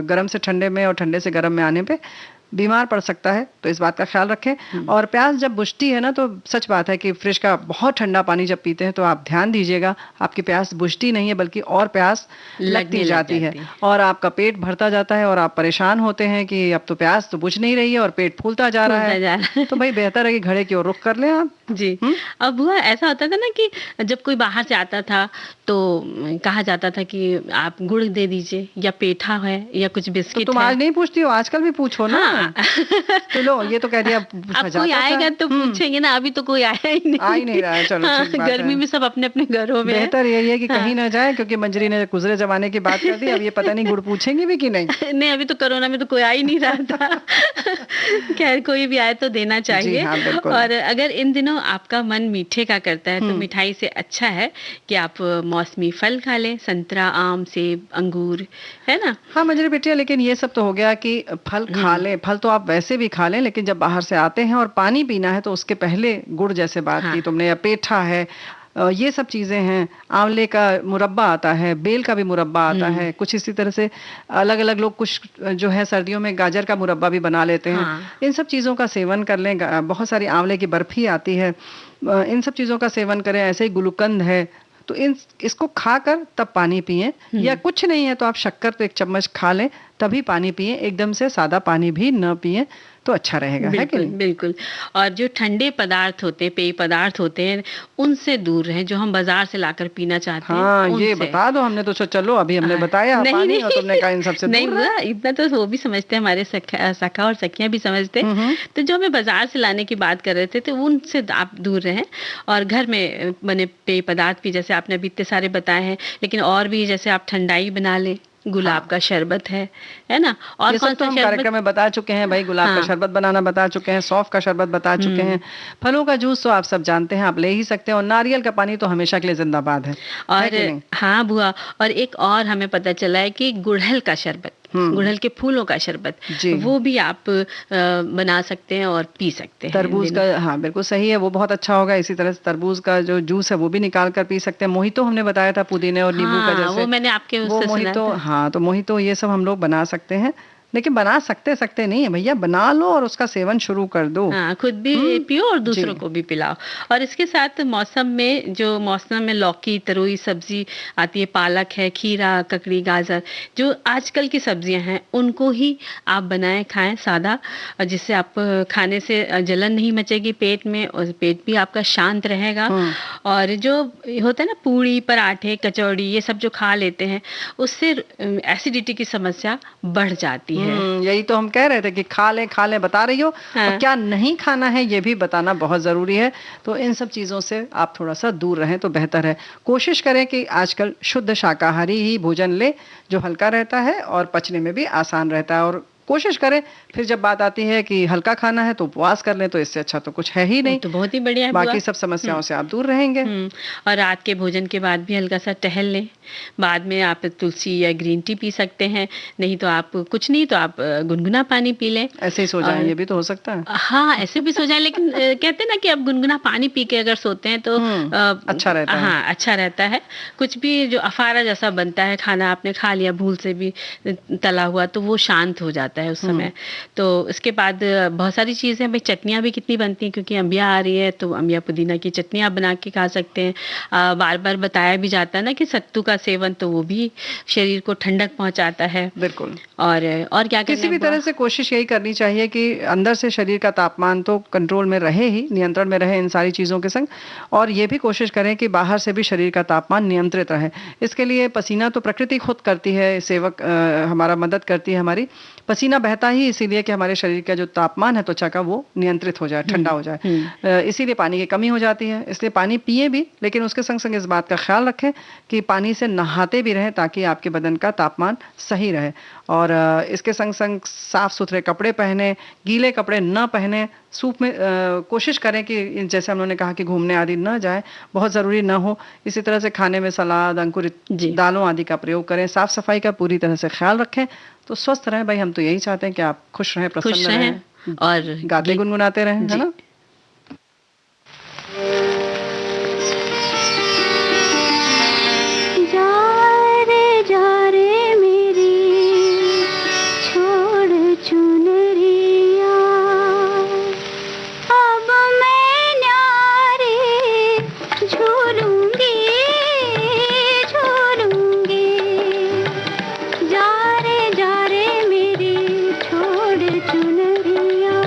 गर्म से ठंडे में और ठंडे से गर्म में आने पे बीमार पड़ सकता है, तो इस बात का ख्याल रखें। और प्यास जब बुझती है ना, तो सच बात है कि फ्रिज का बहुत ठंडा पानी जब पीते हैं तो आप ध्यान दीजिएगा, आपकी प्यास बुझती नहीं है बल्कि और प्यास लगती जाती है और आपका पेट भरता जाता है और आप परेशान होते हैं कि अब तो प्यास तो बुझ नहीं रही है और पेट फूलता जा रहा है। तो भाई बेहतर है कि घड़े की ओर रुख कर लें आप। जी। अब बुआ ऐसा होता था ना कि जब कोई बाहर से आता था तो कहा जाता था कि आप गुड़ दे दीजिए या पेठा है या कुछ बिस्किट। तो तुम आज नहीं पूछती हो? आजकल भी पूछो ना। तो लो, ये तो कह दिया। अब कोई आएगा तो पूछेंगे ना, अभी तो कोई आया ही नहीं। आ ही नहीं रहा है। चलो, गर्मी में सब अपने अपने घरों में। बेहतर यही है कि कहीं ना जाए, क्योंकि मंजरी ने गुजरे जमाने की बात कर दी, अब ये पता नहीं गुड़ पूछेंगे भी कि नहीं। नहीं, अभी तो कोरोना में तो कोई आ ही नहीं रहा था। खैर, कोई भी आए तो देना चाहिए। और अगर इन दिनों आपका मन मीठे का करता है तो मिठाई से अच्छा है कि आप मौसमी फल खा लें, संतरा, आम, सेब, अंगूर, है ना। हाँ मंजरी बेटिया, लेकिन ये सब तो हो गया कि फल खा लें, फल तो आप वैसे भी खा लें, लेकिन जब बाहर से आते हैं और पानी पीना है तो उसके पहले गुड़ जैसे बात की तुमने, या पेठा है, ये सब चीज़ें हैं। आंवले का मुरब्बा आता है, बेल का भी मुरब्बा आता है, कुछ इसी तरह से अलग अलग लोग कुछ जो है सर्दियों में गाजर का मुरब्बा भी बना लेते हैं। इन सब चीज़ों का सेवन कर लें। बहुत सारी आंवले की बर्फी आती है, इन सब चीज़ों का सेवन करें। ऐसे ही गुलकंद है, तो इसको खाकर तब पानी पिएं। या कुछ नहीं है तो आप शक्कर तो एक चम्मच खा लें, तभी पानी पिएं। एकदम से सादा पानी भी न पिएं तो अच्छा रहेगा। बिल्कुल, है कि बिल्कुल। और जो ठंडे पदार्थ होते हैं, पेय पदार्थ होते हैं, उनसे दूर रहें, जो हम बाजार से लाकर पीना चाहते हैं। हाँ, ये बता दो। हमने तो चलो अभी हमने बताया नहीं, पानी, नहीं, और तुमने कहा इन सबसे दूर नहीं, इतना तो वो भी समझते हैं, हमारे सखा और सखियां भी समझते हैं। तो जो हमें बाजार से लाने की बात कर रहे थे, तो उनसे आप दूर रहें। और घर में बने पेय पदार्थ भी, जैसे आपने अभी इतने सारे बताए हैं, लेकिन और भी जैसे आप ठंडाई बना लें, गुलाब का शरबत है ना। और ये सब तो हम कार्यक्रम में बता चुके हैं भाई, गुलाब का शरबत बनाना बता चुके हैं, सौंफ का शरबत बता चुके हैं, फलों का जूस तो आप सब जानते हैं, आप ले ही सकते हैं, और नारियल का पानी तो हमेशा के लिए जिंदाबाद है। और हाँ बुआ, और एक और हमें पता चला है कि गुड़हल का शरबत, गुड़हल के फूलों का शरबत, वो भी आप बना सकते हैं और पी सकते हैं। तरबूज का, हाँ बिल्कुल सही है, वो बहुत अच्छा होगा। इसी तरह से तरबूज का जो जूस है वो भी निकाल कर पी सकते हैं। मोहितो हमने बताया था पुदीने और नींबू का, जैसे वो मैंने आपके उससे सुना था। हाँ, तो मोहितो ये सब हम लोग बना सकते हैं, लेकिन बना सकते नहीं है भैया, बना लो और उसका सेवन शुरू कर दो। हाँ, खुद भी पियो और दूसरों को भी पिलाओ। और इसके साथ मौसम में लौकी, तरोई सब्जी आती है, पालक है, खीरा, ककड़ी, गाजर, जो आजकल की सब्जियां हैं, उनको ही आप बनाएं, खाएं सादा, जिससे आप खाने से जलन नहीं मचेगी पेट में, और पेट भी आपका शांत रहेगा। और जो होता है ना पूड़ी, पराठे, कचौड़ी, ये सब जो खा लेते हैं, उससे एसिडिटी की समस्या बढ़ जाती है। यही तो हम कह रहे थे कि खा लें बता रही हो, और क्या नहीं खाना है ये भी बताना बहुत जरूरी है। तो इन सब चीजों से आप थोड़ा सा दूर रहें तो बेहतर है। कोशिश करें कि आजकल शुद्ध शाकाहारी ही भोजन ले, जो हल्का रहता है और पचने में भी आसान रहता है। और कोशिश करें, फिर जब बात आती है कि हल्का खाना है तो उपवास कर लें, तो इससे अच्छा तो कुछ है ही नहीं। तो बहुत ही बढ़िया है, बाकी सब समस्याओं से आप दूर रहेंगे। और रात के भोजन के बाद भी हल्का सा टहल लें। बाद में आप तुलसी या ग्रीन टी पी सकते हैं, नहीं तो आप कुछ नहीं तो आप गुनगुना पानी पी लें। ऐसे ही सो जाएं, ये भी तो हो सकता है। हाँ, ऐसे भी सो जाए, लेकिन कहते हैं ना कि आप गुनगुना पानी पी के अगर सोते हैं तो अच्छा रहता है। हाँ, अच्छा रहता है। कुछ भी जो अफारा जैसा बनता है, खाना आपने खा लिया भूल से भी तला हुआ, तो वो शांत हो जाता है उस समय। तो इसके बाद बहुत सारी चीजें, भाई चटनियाँ भी कितनी बनती हैं, क्योंकि अम्बिया आ रही है, तो अम्बिया पुदीना की चटनी आप बना के खा सकते हैं। बार बार बताया भी जाता है ना कि सत्तू का सेवन, तो वो भी शरीर को ठंडक पहुंचाता है। बिल्कुल। और क्या किसी भी तरह से कोशिश यही करनी चाहिए कि अंदर से शरीर का तापमान तो कंट्रोल में रहे ही, नियंत्रण में रहे इन सारी चीजों के संग, और ये भी कोशिश करें कि बाहर से भी शरीर का तापमान नियंत्रित रहे। इसके लिए पसीना तो प्रकृति खुद करती है, सेवक हमारा मदद करती है हमारी। पसीना बहता ही इसीलिए कि हमारे शरीर का जो तापमान है त्वचा का, वो नियंत्रित हो जाए, ठंडा हो जाए। इसीलिए पानी की कमी हो जाती है। इसलिए पानी पिए भी, लेकिन उसके संग संग इस बात का ख्याल रखें कि पानी से नहाते भी रहें, ताकि आपके बदन का तापमान सही रहे। और इसके संग संग साफ सुथरे कपड़े पहने, गीले कपड़े न पहने। सूप में कोशिश करें कि जैसे हम लोगों ने कहा कि घूमने आदि न जाए, बहुत ज़रूरी न हो। इसी तरह से खाने में सलाद, अंकुरित दालों आदि का प्रयोग करें। साफ सफाई का पूरी तरह से ख्याल रखें, तो स्वस्थ रहें भाई। हम तो यही चाहते हैं कि आप खुश रहें, प्रसन्न रहें और गाते गुनगुनाते रहें, है ना। जा रे मेरी छोड़ चुनरिया, अब मैं न्यारे झूलूंगी झूलूंगी। जा रे मेरी छोड़ चुनरिया,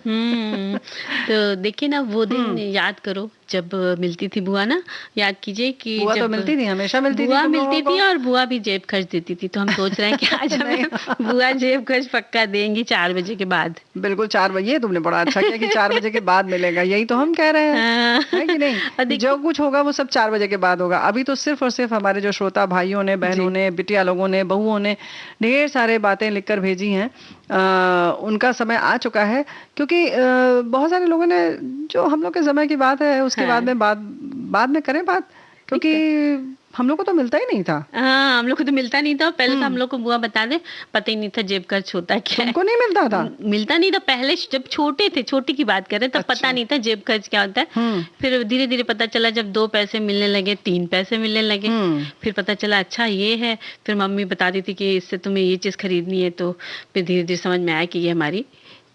तो देखिए ना, वो दिन याद करो जब मिलती थी बुआ ना, याद कीजिए कि बुआ जब तो मिलती थी, हमेशा मिलती थी बुआ तुम मिलती लोगों थी को। और बुआ भी जेब खर्च देती थी, तो हम सोच रहे हैं कि आज हमें बुआ जेब खर्च पक्का देंगी 4 बजे के बाद। बिल्कुल 4 बजे, ये तुमने बड़ा अच्छा किया कि 4 बजे के बाद मिलेगा, यही तो हम कह रहे हैं, हाँ। है कि नहीं? और कि जो कुछ होगा वो सब 4 बजे के बाद होगा। अभी तो सिर्फ और सिर्फ हमारे जो श्रोता भाइयों ने, बहनों जी। ने, बिटिया लोगों ने, बहुओं ने ढेर सारे बातें लिखकर भेजी हैं। उनका समय आ चुका है, क्योंकि बहुत सारे लोगों ने, जो हम लोग के समय की बात है उसके हाँ। बाद में करें बात, क्योंकि हम लोग को तो मिलता ही नहीं था। हाँ, हम लोग को तो मिलता नहीं था। पहले तो हम लोग को बुआ बता दे, पता ही नहीं था जेब खर्च होता क्या है। तुमको नहीं मिलता था? मिलता नहीं था पहले, जब छोटे थे, छोटी की बात कर रहे हैं, तब अच्छा। पता नहीं था जेब खर्च क्या होता है। फिर धीरे धीरे पता चला, जब 2 पैसे मिलने लगे, 3 पैसे मिलने लगे, फिर पता चला अच्छा ये है। फिर मम्मी बताती थी कि इससे तुम्हें ये चीज खरीदनी है, तो फिर धीरे धीरे समझ में आया कि ये हमारी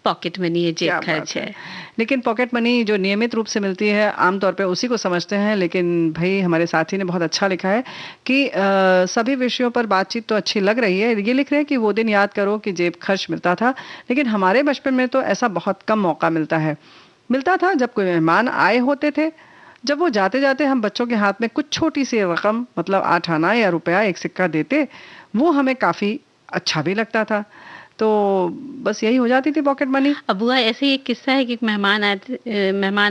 पॉकेट मनी है, जेब क्या खर्च बात है। लेकिन पॉकेट मनी जो नियमित रूप से मिलती है, आमतौर पे उसी को समझते हैं। लेकिन भाई हमारे साथी ने बहुत अच्छा लिखा है कि सभी विषयों पर बातचीत तो अच्छी लग रही है। ये लिख रहे हैं कि वो दिन याद करो कि जेब खर्च मिलता था, लेकिन हमारे बचपन में तो ऐसा बहुत कम मौका मिलता था जब कोई मेहमान आए होते थे। जब वो जाते जाते हम बच्चों के हाथ में कुछ छोटी सी रकम, मतलब 8 आना या रुपया, एक सिक्का देते, वो हमें काफी अच्छा भी लगता था। तो बस यही हो जाती थी पॉकेट मनी। अब बुआ, ऐसे ही एक किस्सा है कि मेहमान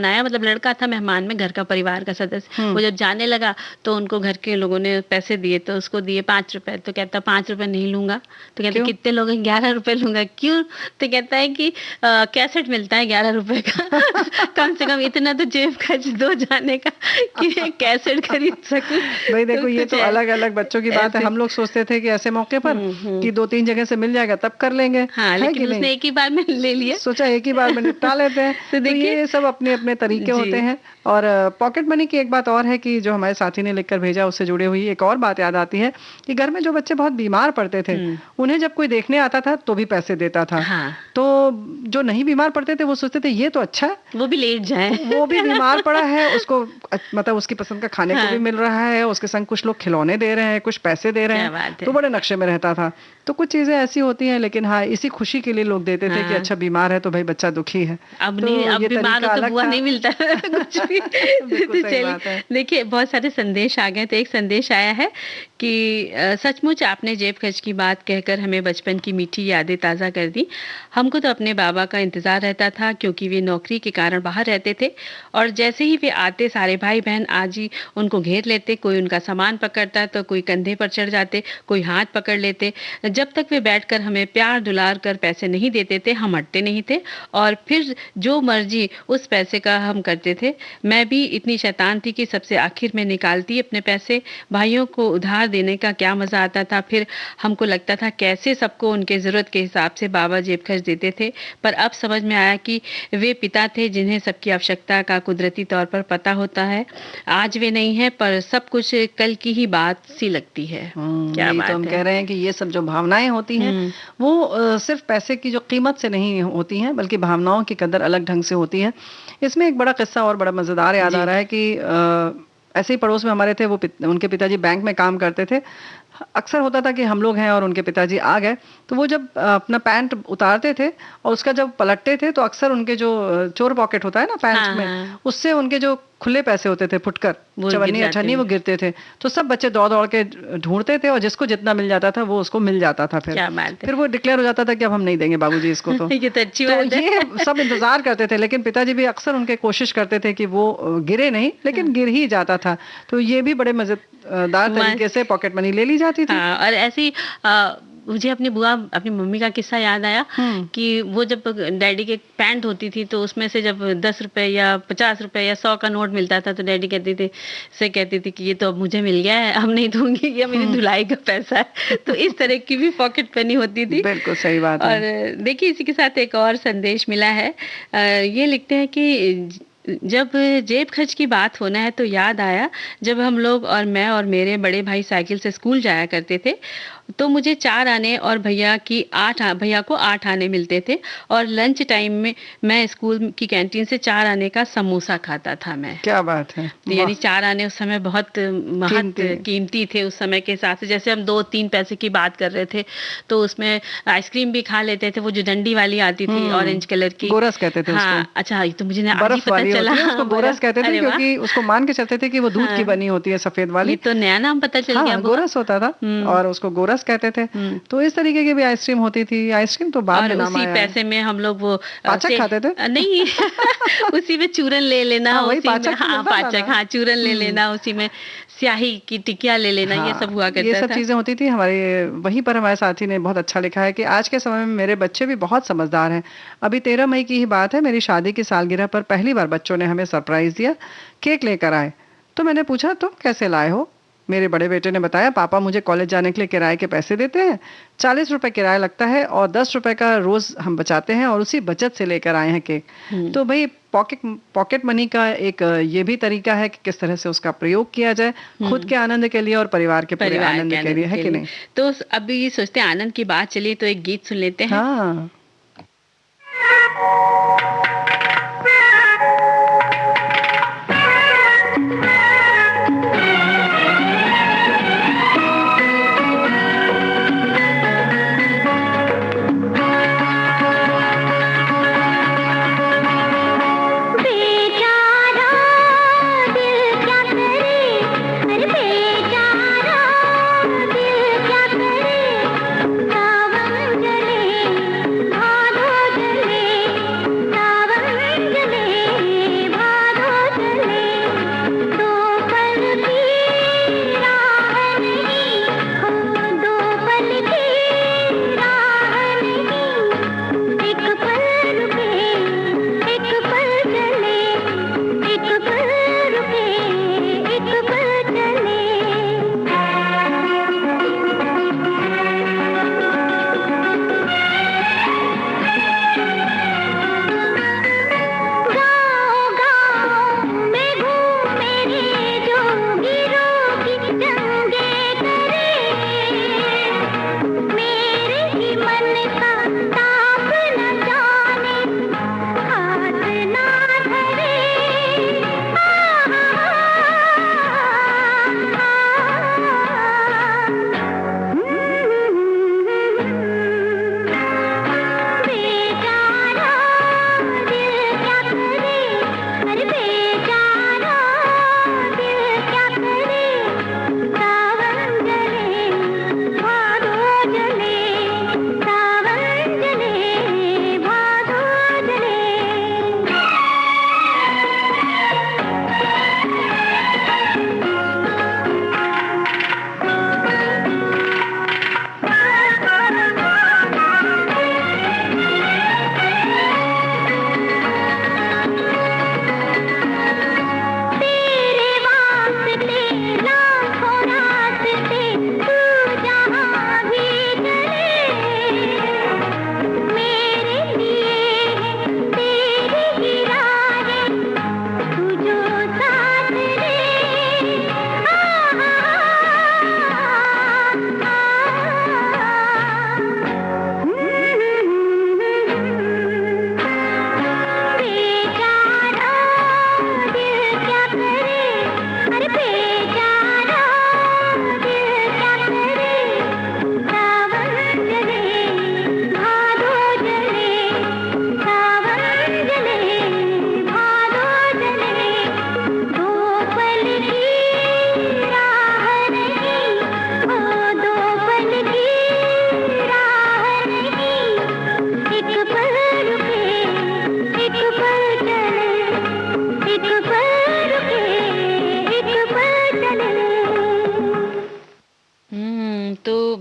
आया, मतलब लड़का था मेहमान में, घर का परिवार का सदस्य। वो जब जाने लगा तो उनको घर के लोगों ने पैसे दिए, तो उसको दिए 5 रुपए। तो कहता 5 रुपए नहीं लूंगा। तो कहते कितने लोग हैं? 11 रुपए लूंगा। क्यों? तो कहता है कि कैसेट मिलता है 11 रुपए का। कम से कम इतना तो जेब खर्च दो जाने का कि मैं कैसेट खरीद सकूं। भाई देखो, ये तो अलग अलग बच्चों की बात है। हम लोग सोचते थे कि ऐसे मौके पर कि 2-3 जगह से मिल जाएगा तब कर लेंगे। हाँ, लेकिन उसने एक ही बार में ले लिया, सोचा एक ही बार में निपटा लेते हैं। तो ये सब अपने अपने तरीके होते हैं। और पॉकेट मनी की एक बात और है कि जो हमारे साथी ने लिखकर भेजा, उससे जुड़ी हुई एक और बात याद आती है कि घर में जो बच्चे बहुत बीमार पड़ते थे, उन्हें जब कोई देखने आता था तो भी पैसे देता था। हाँ। तो जो नहीं बीमार पड़ते थे वो सोचते थे ये तो अच्छा है, वो भी लेट जाए, वो भी बीमार पड़ा है, उसको मतलब उसकी पसंद का खाने को भी मिल रहा है, उसके संग कुछ लोग खिलौने दे रहे हैं, कुछ पैसे दे रहे हैं, तो बड़े नक्शे में रहता था। तो कुछ चीजें ऐसी होती हैं, लेकिन हाँ, इसी खुशी के लिए लोग देते थे कि अच्छा बीमार है तो भाई बच्चा दुखी है। अब नहीं, अब बीमार हो तो बुआ नहीं मिलता कुछ भी। तो चलिए, देखिए बहुत सारे संदेश आ गए। तो एक संदेश आया है कि सचमुच आपने जेब खर्च की बात कहकर हमें बचपन की मीठी यादें ताज़ा कर दी। हमको तो अपने बाबा का इंतज़ार रहता था, क्योंकि वे नौकरी के कारण बाहर रहते थे, और जैसे ही वे आते सारे भाई बहन आज ही उनको घेर लेते। कोई उनका सामान पकड़ता तो कोई कंधे पर चढ़ जाते, कोई हाथ पकड़ लेते। जब तक वे बैठकर हमें प्यार दुलार कर पैसे नहीं देते थे, हम हटते नहीं थे, और फिर जो मर्जी उस पैसे का हम करते थे। मैं भी इतनी शैतान थी कि सबसे आखिर में निकालती अपने पैसे। भाइयों को उधार देने का क्या मजा आता था। फिर हमको लगता था कैसे सबको उनके जरूरत के हिसाब से बाबा जेब खर्च देते थे। पर अब समझ में आया कि वे पिता थे जिन्हें सबकी आवश्यकता का कुदरती तौर पर पता होता है। आज वे नहीं है, पर सब कुछ कल की ही बात सी लगती है। क्या बात तो हम कह रहे हैं कि ये सब जो भावनाएं होती हैं वो सिर्फ पैसे की जो कीमत से नहीं होती हैं, बल्कि भावनाओं की कदर अलग ढंग से होती है। इसमें एक बड़ा किस्सा और बड़ा मजेदार याद आ रहा है कि ऐसे ही पड़ोस में हमारे थे, वो उनके पिताजी बैंक में काम करते थे। अक्सर होता था कि हम लोग हैं और उनके पिताजी आ गए, तो वो जब अपना पैंट उतारते थे और उसका जब पलटते थे, तो अक्सर उनके जो चोर पॉकेट होता है ना पैंट में, उससे उनके जो खुले पैसे होते थे फुटकर, चवन्नी अठन्नी, वो गिरते थे। तो सब बच्चे दौड़ दौड़ के ढूंढते थे और जिसको जितना मिल जाता था वो उसको मिल जाता था। फिर वो डिक्लेयर हो जाता था कि अब हम नहीं देंगे बाबूजी इसको। तो ये तो अच्छी बात है। ये सब इंतजार करते थे, लेकिन पिताजी भी अक्सर उनके कोशिश करते थे कि वो गिरे नहीं, लेकिन गिर ही जाता था। तो ये भी बड़े मजेदार तरीके से पॉकेट मनी ले ली जाती थी। और ऐसी मुझे अपनी बुआ, अपनी मम्मी का किस्सा याद आया कि वो जब डैडी के पैंट होती थी, तो उसमें से जब 10 रुपए या 50 रुपए या 100 का नोट मिलता था, तो डैडी कहती थी कि ये तो अब मुझे मिल गया है, अब नहीं दूंगी, ये मेरी धुलाई का पैसा है। तो इस तरह की भी पॉकेट मनी होती थी। बिल्कुल सही बात है। और देखिए, इसी के साथ एक और संदेश मिला है। ये लिखते हैं कि जब जेब खर्च की बात होना है तो याद आया जब हम लोग और मैं और मेरे बड़े भाई साइकिल से स्कूल जाया करते थे, तो मुझे 4 आने और भैया को 8 आने मिलते थे, और लंच टाइम में मैं स्कूल की कैंटीन से 4 आने का समोसा खाता था मैं। क्या बात है। तो यानी 4 आने उस समय बहुत कीमती थे उस समय के हिसाब से। जैसे हम 2-3 पैसे की बात कर रहे थे, तो उसमें आइसक्रीम भी खा लेते थे, वो जो डंडी वाली आती थी ऑरेंज कलर की, गोरस कहते थे उसको। अच्छा, ये तो मुझे आज ही पता चला। उसको गोरस कहते थे क्योंकि उसको मान के चलते थे कि वो दूध की बनी होती है, सफेद वाली। ये तो नया नाम पता चल गया। गोरस होता था और उसको गोरस कहते थे। तो इस तरीके की भी आइसक्रीम होती थी। आइसक्रीम तो बाद में नाम आया। उसी पैसे में हम लोग वो पाचक खाते थे। नहीं उसी में चूरन ले लेना, वही पाचक, पाचक, चूरन ले लेना, उसी में स्याही की टिकिया ले लेना, ये सब हुआ करता था। ये सब चीजें होती थी हमारे वहीं पर। हमारे साथी ने बहुत अच्छा लिखा है कि आज के समय में मेरे बच्चे भी बहुत समझदार हैं। अभी 13 मई की ही बात है, मेरी शादी की सालगिरह पर पहली बार बच्चों ने हमें सरप्राइज दिया, केक लेकर आए। तो मैंने पूछा तुम कैसे लाए हो? मेरे बड़े बेटे ने बताया पापा मुझे कॉलेज जाने के लिए किराए के पैसे देते हैं, 40 रुपए किराया लगता है और 10 रुपए का रोज हम बचाते हैं और उसी बचत से लेकर आए हैं केक। तो भाई पॉकेट मनी का एक ये भी तरीका है कि किस तरह से उसका प्रयोग किया जाए खुद के आनंद के लिए और परिवार के पूरे आनंद के लिए, है कि नहीं? तो अभी सोचते हैं आनंद की बात चली तो एक गीत सुन लेते हैं। हाँ।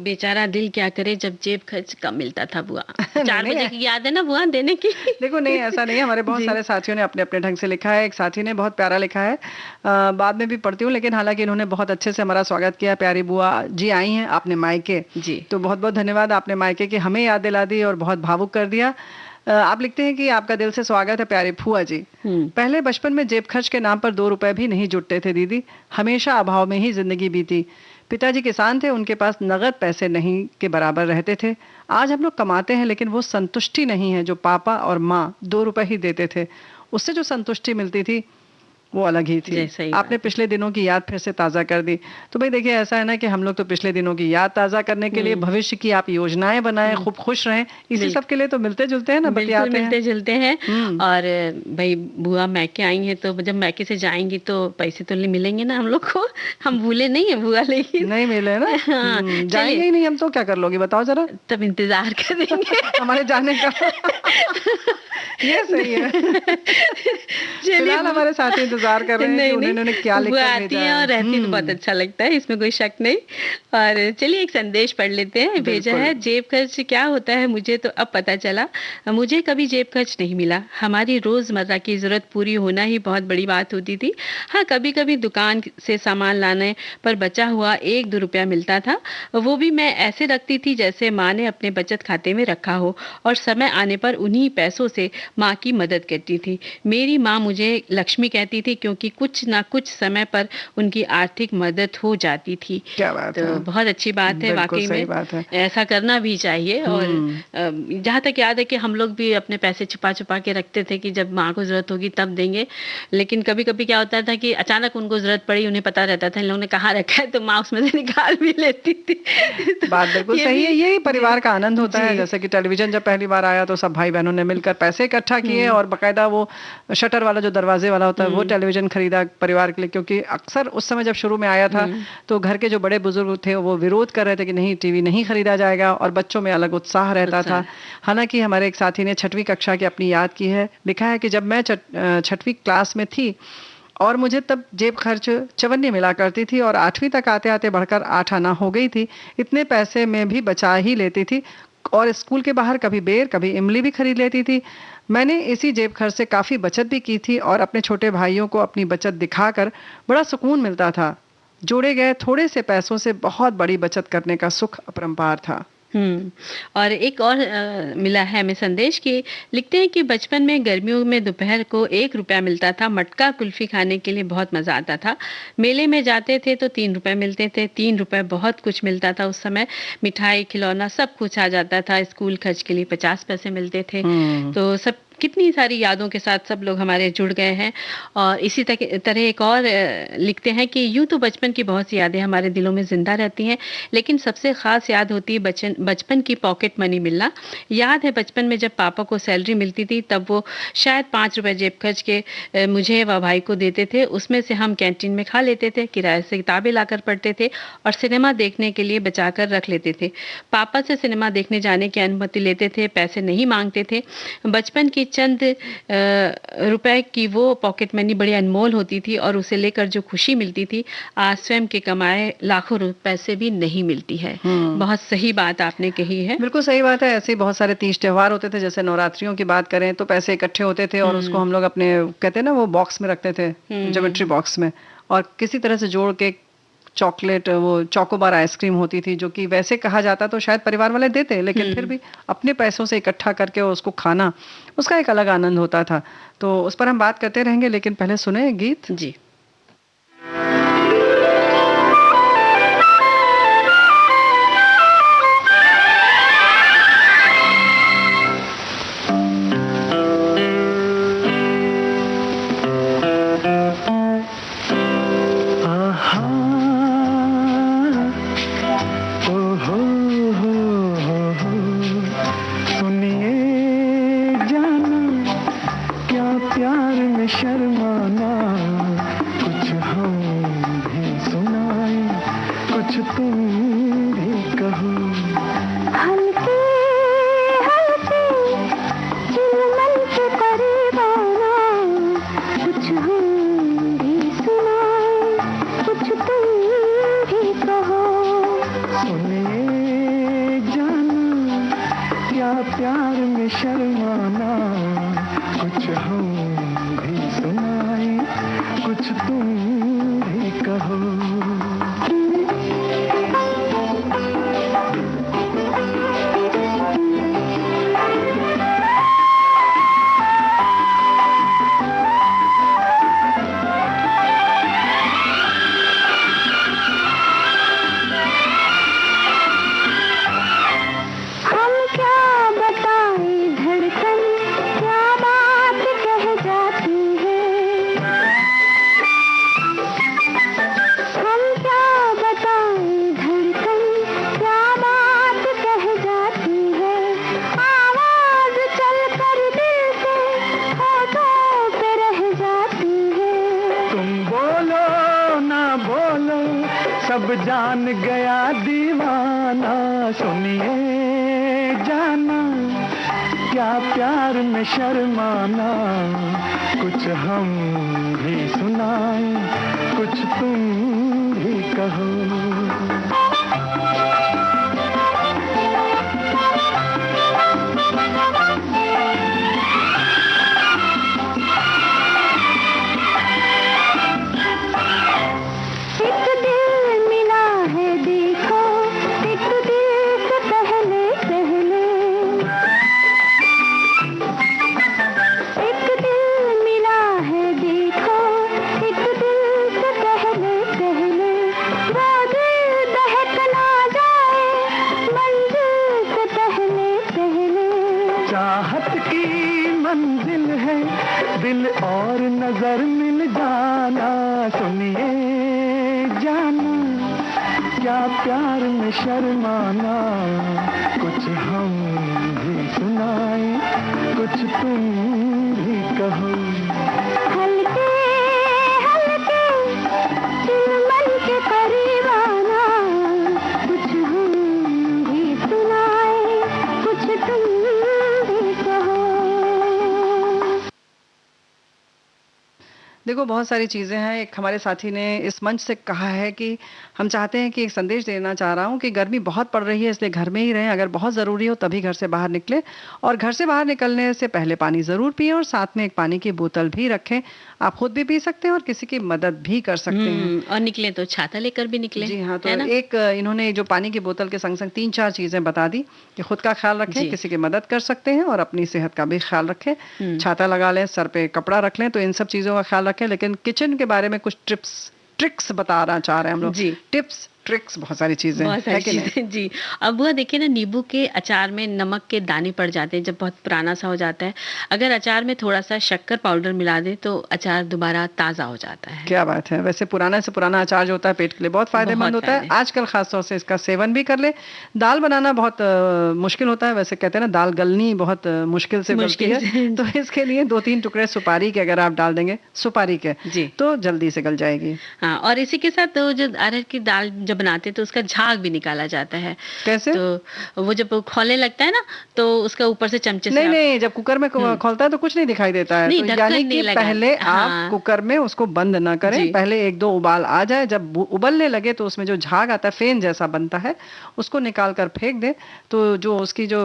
बेचारा दिल क्या करे जब जेब खर्च कम मिलता था बुआ। 4 बजे की याद है ना बुआ देने की? देखो नहीं ऐसा नहीं है, हमारे बहुत सारे साथियों ने अपने अपने ढंग से लिखा है। एक साथी ने बहुत प्यारा लिखा है, बाद में भी पढ़ती हूँ, लेकिन हालांकि इन्होंने बहुत अच्छे से हमारा स्वागत किया। प्यारी बुआ जी आई हैं आपने मायके जी, तो बहुत बहुत धन्यवाद। आपने मायके की हमें याद दिला दी और बहुत भावुक कर दिया। आप लिखते हैं कि आपका दिल से स्वागत है प्यारी फुआ जी। पहले बचपन में जेब खर्च के नाम पर 2 रुपए भी नहीं जुटते थे दीदी, हमेशा अभाव में ही जिंदगी बीती। पिताजी किसान थे, उनके पास नगद पैसे नहीं के बराबर रहते थे। आज हम लोग कमाते हैं लेकिन वो संतुष्टि नहीं है जो पापा और माँ 2 रुपए ही देते थे, उससे जो संतुष्टि मिलती थी वो अलग ही थी। आपने पिछले दिनों की याद फिर से ताज़ा कर दी। तो भाई देखिए, ऐसा है ना कि हम लोग तो पिछले दिनों की याद ताज़ा करने के लिए भविष्य की आप योजनाएं बनाएं, खूब खुश रहें, इसी सब के लिए तो मिलते जुलते हैं ना, बतियाते हैं, मिलते जुलते हैं। और भाई बुआ मैके आई हैं, तो जब मैके से जाएंगी तो पैसे तो मिलेंगे ना हम लोग को, हम भूले नहीं है बुआ, लेकिन नहीं मिले ना। जाएंगे ही नहीं हम तो, क्या कर लोगी बताओ जरा। तब इंतजार करेंगे हमारे जाने का। ये सही है। फिलहाल हमारे साथ इंतजार कर रहे हैं कि उन्होंने क्या लिखा भेजा है। और रहती तो बहुत अच्छा लगता है, इसमें कोई शक नहीं। और चलिए एक संदेश पढ़ लेते हैं। भेजा है, जेब खर्च क्या होता है मुझे तो अब पता चला, मुझे कभी जेब खर्च नहीं मिला। हमारी रोजमर्रा की जरूरत पूरी होना ही बहुत बड़ी बात होती थी। हाँ, कभी कभी दुकान से सामान लाने पर बचा हुआ 1-2 रुपया मिलता था, वो भी मैं ऐसे रखती थी जैसे माँ ने अपने बचत खाते में रखा हो, और समय आने पर उन्हीं पैसों से माँ की मदद करती थी। मेरी माँ मुझे लक्ष्मी कहती थी क्योंकि कुछ ना कुछ समय पर उनकी आर्थिक मदद हो जाती थी। क्या बात तो है। बहुत अच्छी बात है, वाकई में बात है। ऐसा करना भी चाहिए। और जहाँ तक याद है कि हम लोग भी अपने पैसे छुपा छुपा के रखते थे कि जब माँ को जरूरत होगी तब देंगे, लेकिन कभी कभी क्या होता था कि अचानक उनको जरूरत पड़ी, उन्हें पता रहता था इन लोगों ने कहाँ रखा है, तो माँ उसमें से निकाल भी लेती थी। तो बात बिल्कुल सही है, यही परिवार का आनंद होता है। जैसे कि टेलीविजन जब पहली बार आया तो सब भाई बहनों ने मिलकर पैसे इकट्ठा किए और बकायदा वो शटर वाला जो दरवाजे वाला होता है वो टेलीविजन खरीदा परिवार के लिए, क्योंकि अक्सर उस समय जब शुरू में आया था तो घर के जो बड़े बुजुर्ग थे वो विरोध कर रहे थे कि नहीं, टीवी नहीं खरीदा जाएगा, और बच्चों में अलग उत्साह रहता था। हालांकि हमारे एक साथी ने 6वीं कक्षा की अपनी याद की है, लिखा है कि जब मैं 6वीं क्लास में थी और मुझे तब जेब खर्च 54 मिला करती थी, और 8वीं तक आते आते बढ़कर 8 आना हो गई थी। इतने पैसे में भी बचा ही लेती थी, और स्कूल के बाहर कभी बेर कभी इमली भी खरीद लेती थी। मैंने इसी जेब खर्च से काफ़ी बचत भी की थी, और अपने छोटे भाइयों को अपनी बचत दिखाकर बड़ा सुकून मिलता था। जोड़े गए थोड़े से पैसों से बहुत बड़ी बचत करने का सुख अपरंपार था। और एक और मिला है हमें संदेश कि लिखते हैं कि बचपन में गर्मियों में दोपहर को 1 रुपया मिलता था। मटका कुल्फी खाने के लिए बहुत मजा आता था। मेले में जाते थे तो 3 रुपए मिलते थे। 3 रुपए बहुत कुछ मिलता था उस समय। मिठाई, खिलौना सब कुछ आ जाता था। स्कूल खर्च के लिए 50 पैसे मिलते थे। तो सब कितनी सारी यादों के साथ सब लोग हमारे जुड़ गए हैं। और इसी तरह एक और लिखते हैं कि यूं तो बचपन की बहुत सी यादें हमारे दिलों में जिंदा रहती हैं, लेकिन सबसे खास याद होती है बचपन की पॉकेट मनी मिलना। याद है बचपन में जब पापा को सैलरी मिलती थी तब वो शायद 5 रुपए जेब खर्च के मुझे व भाई को देते थे। उसमें से हम कैंटीन में खा लेते थे, किराए से किताबें लाकर पढ़ते थे और सिनेमा देखने के लिए बचाकर रख लेते थे। पापा से सिनेमा देखने जाने की अनुमति लेते थे, पैसे नहीं मांगते थे। बचपन की चंद रुपए की वो पॉकेट मनी बड़ी अनमोल होती थी, और उसे लेकर जो खुशी मिलती थी आज स्वयं के कमाए लाखों रुपए से भी नहीं मिलती है। बहुत सही बात आपने कही है। बिल्कुल सही बात है। ऐसे बहुत सारे तीज त्योहार होते थे, जैसे नवरात्रियों की बात करें तो पैसे इकट्ठे होते थे और उसको हम लोग अपने कहते हैं ना वो बॉक्स में रखते थे, ज्योमेट्री बॉक्स में, और किसी तरह से जोड़ के चॉकलेट, वो चोकोबार आइसक्रीम होती थी, जो कि वैसे कहा जाता तो शायद परिवार वाले देते, लेकिन फिर भी अपने पैसों से इकट्ठा करके उसको खाना, उसका एक अलग आनंद होता था। तो उस पर हम बात करते रहेंगे, लेकिन पहले सुने एक गीत। जी। बन गया दीवाना, सुनिए जाना क्या प्यार में शर्माना, कुछ हम भी सुनाएं, कुछ तुम भी कहो। दिल और नजर मिल जाना, सुनिए जाना क्या प्यार में शर्माना, कुछ हम भी सुनाएं, कुछ तुम भी कहो। हल्के हल्के दिल मन के करीब आना, कुछ हम भी सुनाएं, कुछ तुम भी कहो। देखो बहुत सारी चीज़ें हैं। एक हमारे साथी ने इस मंच से कहा है कि हम चाहते हैं कि एक संदेश देना चाह रहा हूँ कि गर्मी बहुत पड़ रही है, इसलिए घर में ही रहें, अगर बहुत ज़रूरी हो तभी घर से बाहर निकलें, और घर से बाहर निकलने से पहले पानी ज़रूर पिएं, और साथ में एक पानी की बोतल भी रखें। आप खुद भी पी सकते हैं और किसी की मदद भी कर सकते हैं। और निकले तो छाता लेकर भी निकले। जी हाँ, तो एक इन्होंने जो पानी की बोतल के संग संग 3-4 चीज़ें बता दी कि खुद का ख्याल रखें, किसी की मदद कर सकते हैं और अपनी सेहत का भी ख्याल रखें। छाता लगा लें, सर पे कपड़ा रख लें, तो इन सब चीज़ों का ख्याल रखें। लेकिन किचन के बारे में कुछ ट्रिक्स बताना चाह रहे हैं हम लोग। जी, टिप्स ट्रिक्स बहुत सारी चीजें हैं। जी, अब वह देखिए ना, नींबू के अचार में नमक के दाने पड़ जाते हैं जब बहुत पुराना सा हो जाता है। अगर अचार में थोड़ा सा शक्कर पाउडर मिला दे तो अचार दोबारा ताज़ा हो जाता है। क्या बात है। वैसे पुराना से पुराना अचार जो होता है पेट के लिए बहुत फायदेमंद होता है। आजकल खासतौर से इसका सेवन भी कर ले। दाल बनाना बहुत मुश्किल होता है, वैसे कहते हैं ना दाल गलनी बहुत मुश्किल से गलती है, तो इसके लिए 2-3 टुकड़े सुपारी के अगर आप डाल देंगे, सुपारी के, तो जल्दी से गल जाएगी। हाँ, और इसी के साथ तो जो अरहर की दाल जब बनाते तो उसका झाग भी निकाला जाता है। कैसे? तो वो जब खोलने लगता है ना, तो उसका ऊपर से चमचे से नहीं, जब कुकर में खोलता है तो कुछ नहीं दिखाई देता है। तो यानी कि पहले आप कुकर में उसको बंद ना करें, पहले 1-2 उबाल आ जाए, जब उबलने लगे तो उसमें जो झाग आता है, फेन जैसा बनता है, उसको निकाल कर फेंक दें। तो जो उसकी जो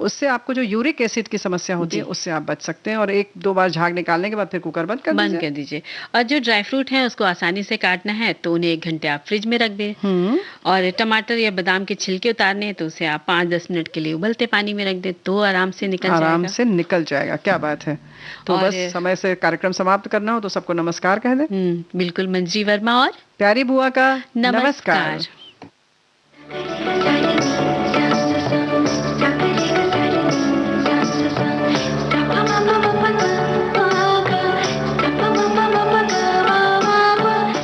उससे आपको जो यूरिक एसिड की समस्या होती है उससे आप बच सकते हैं। और 1-2 बार झाग निकालने के बाद फिर कुकर बंद कर दीजिए। और जो ड्राई फ्रूट है उसको आसानी से काटना है तो उन्हें 1 घंटे आप फ्रिज में रख दें। और टमाटर या बादाम के छिलके उतारने हैं तो उसे आप 5-10 मिनट के लिए उबलते पानी में रख दें तो आराम से निकल जाएगा। क्या बात है। तो बस समय से कार्यक्रम समाप्त करना हो तो सबको नमस्कार कह दें। बिल्कुल, मंजी वर्मा और प्यारी बुआ का नमस्कार।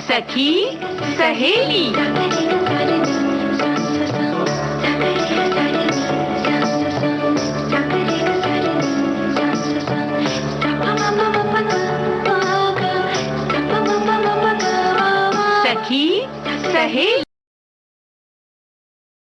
सखी सहेली।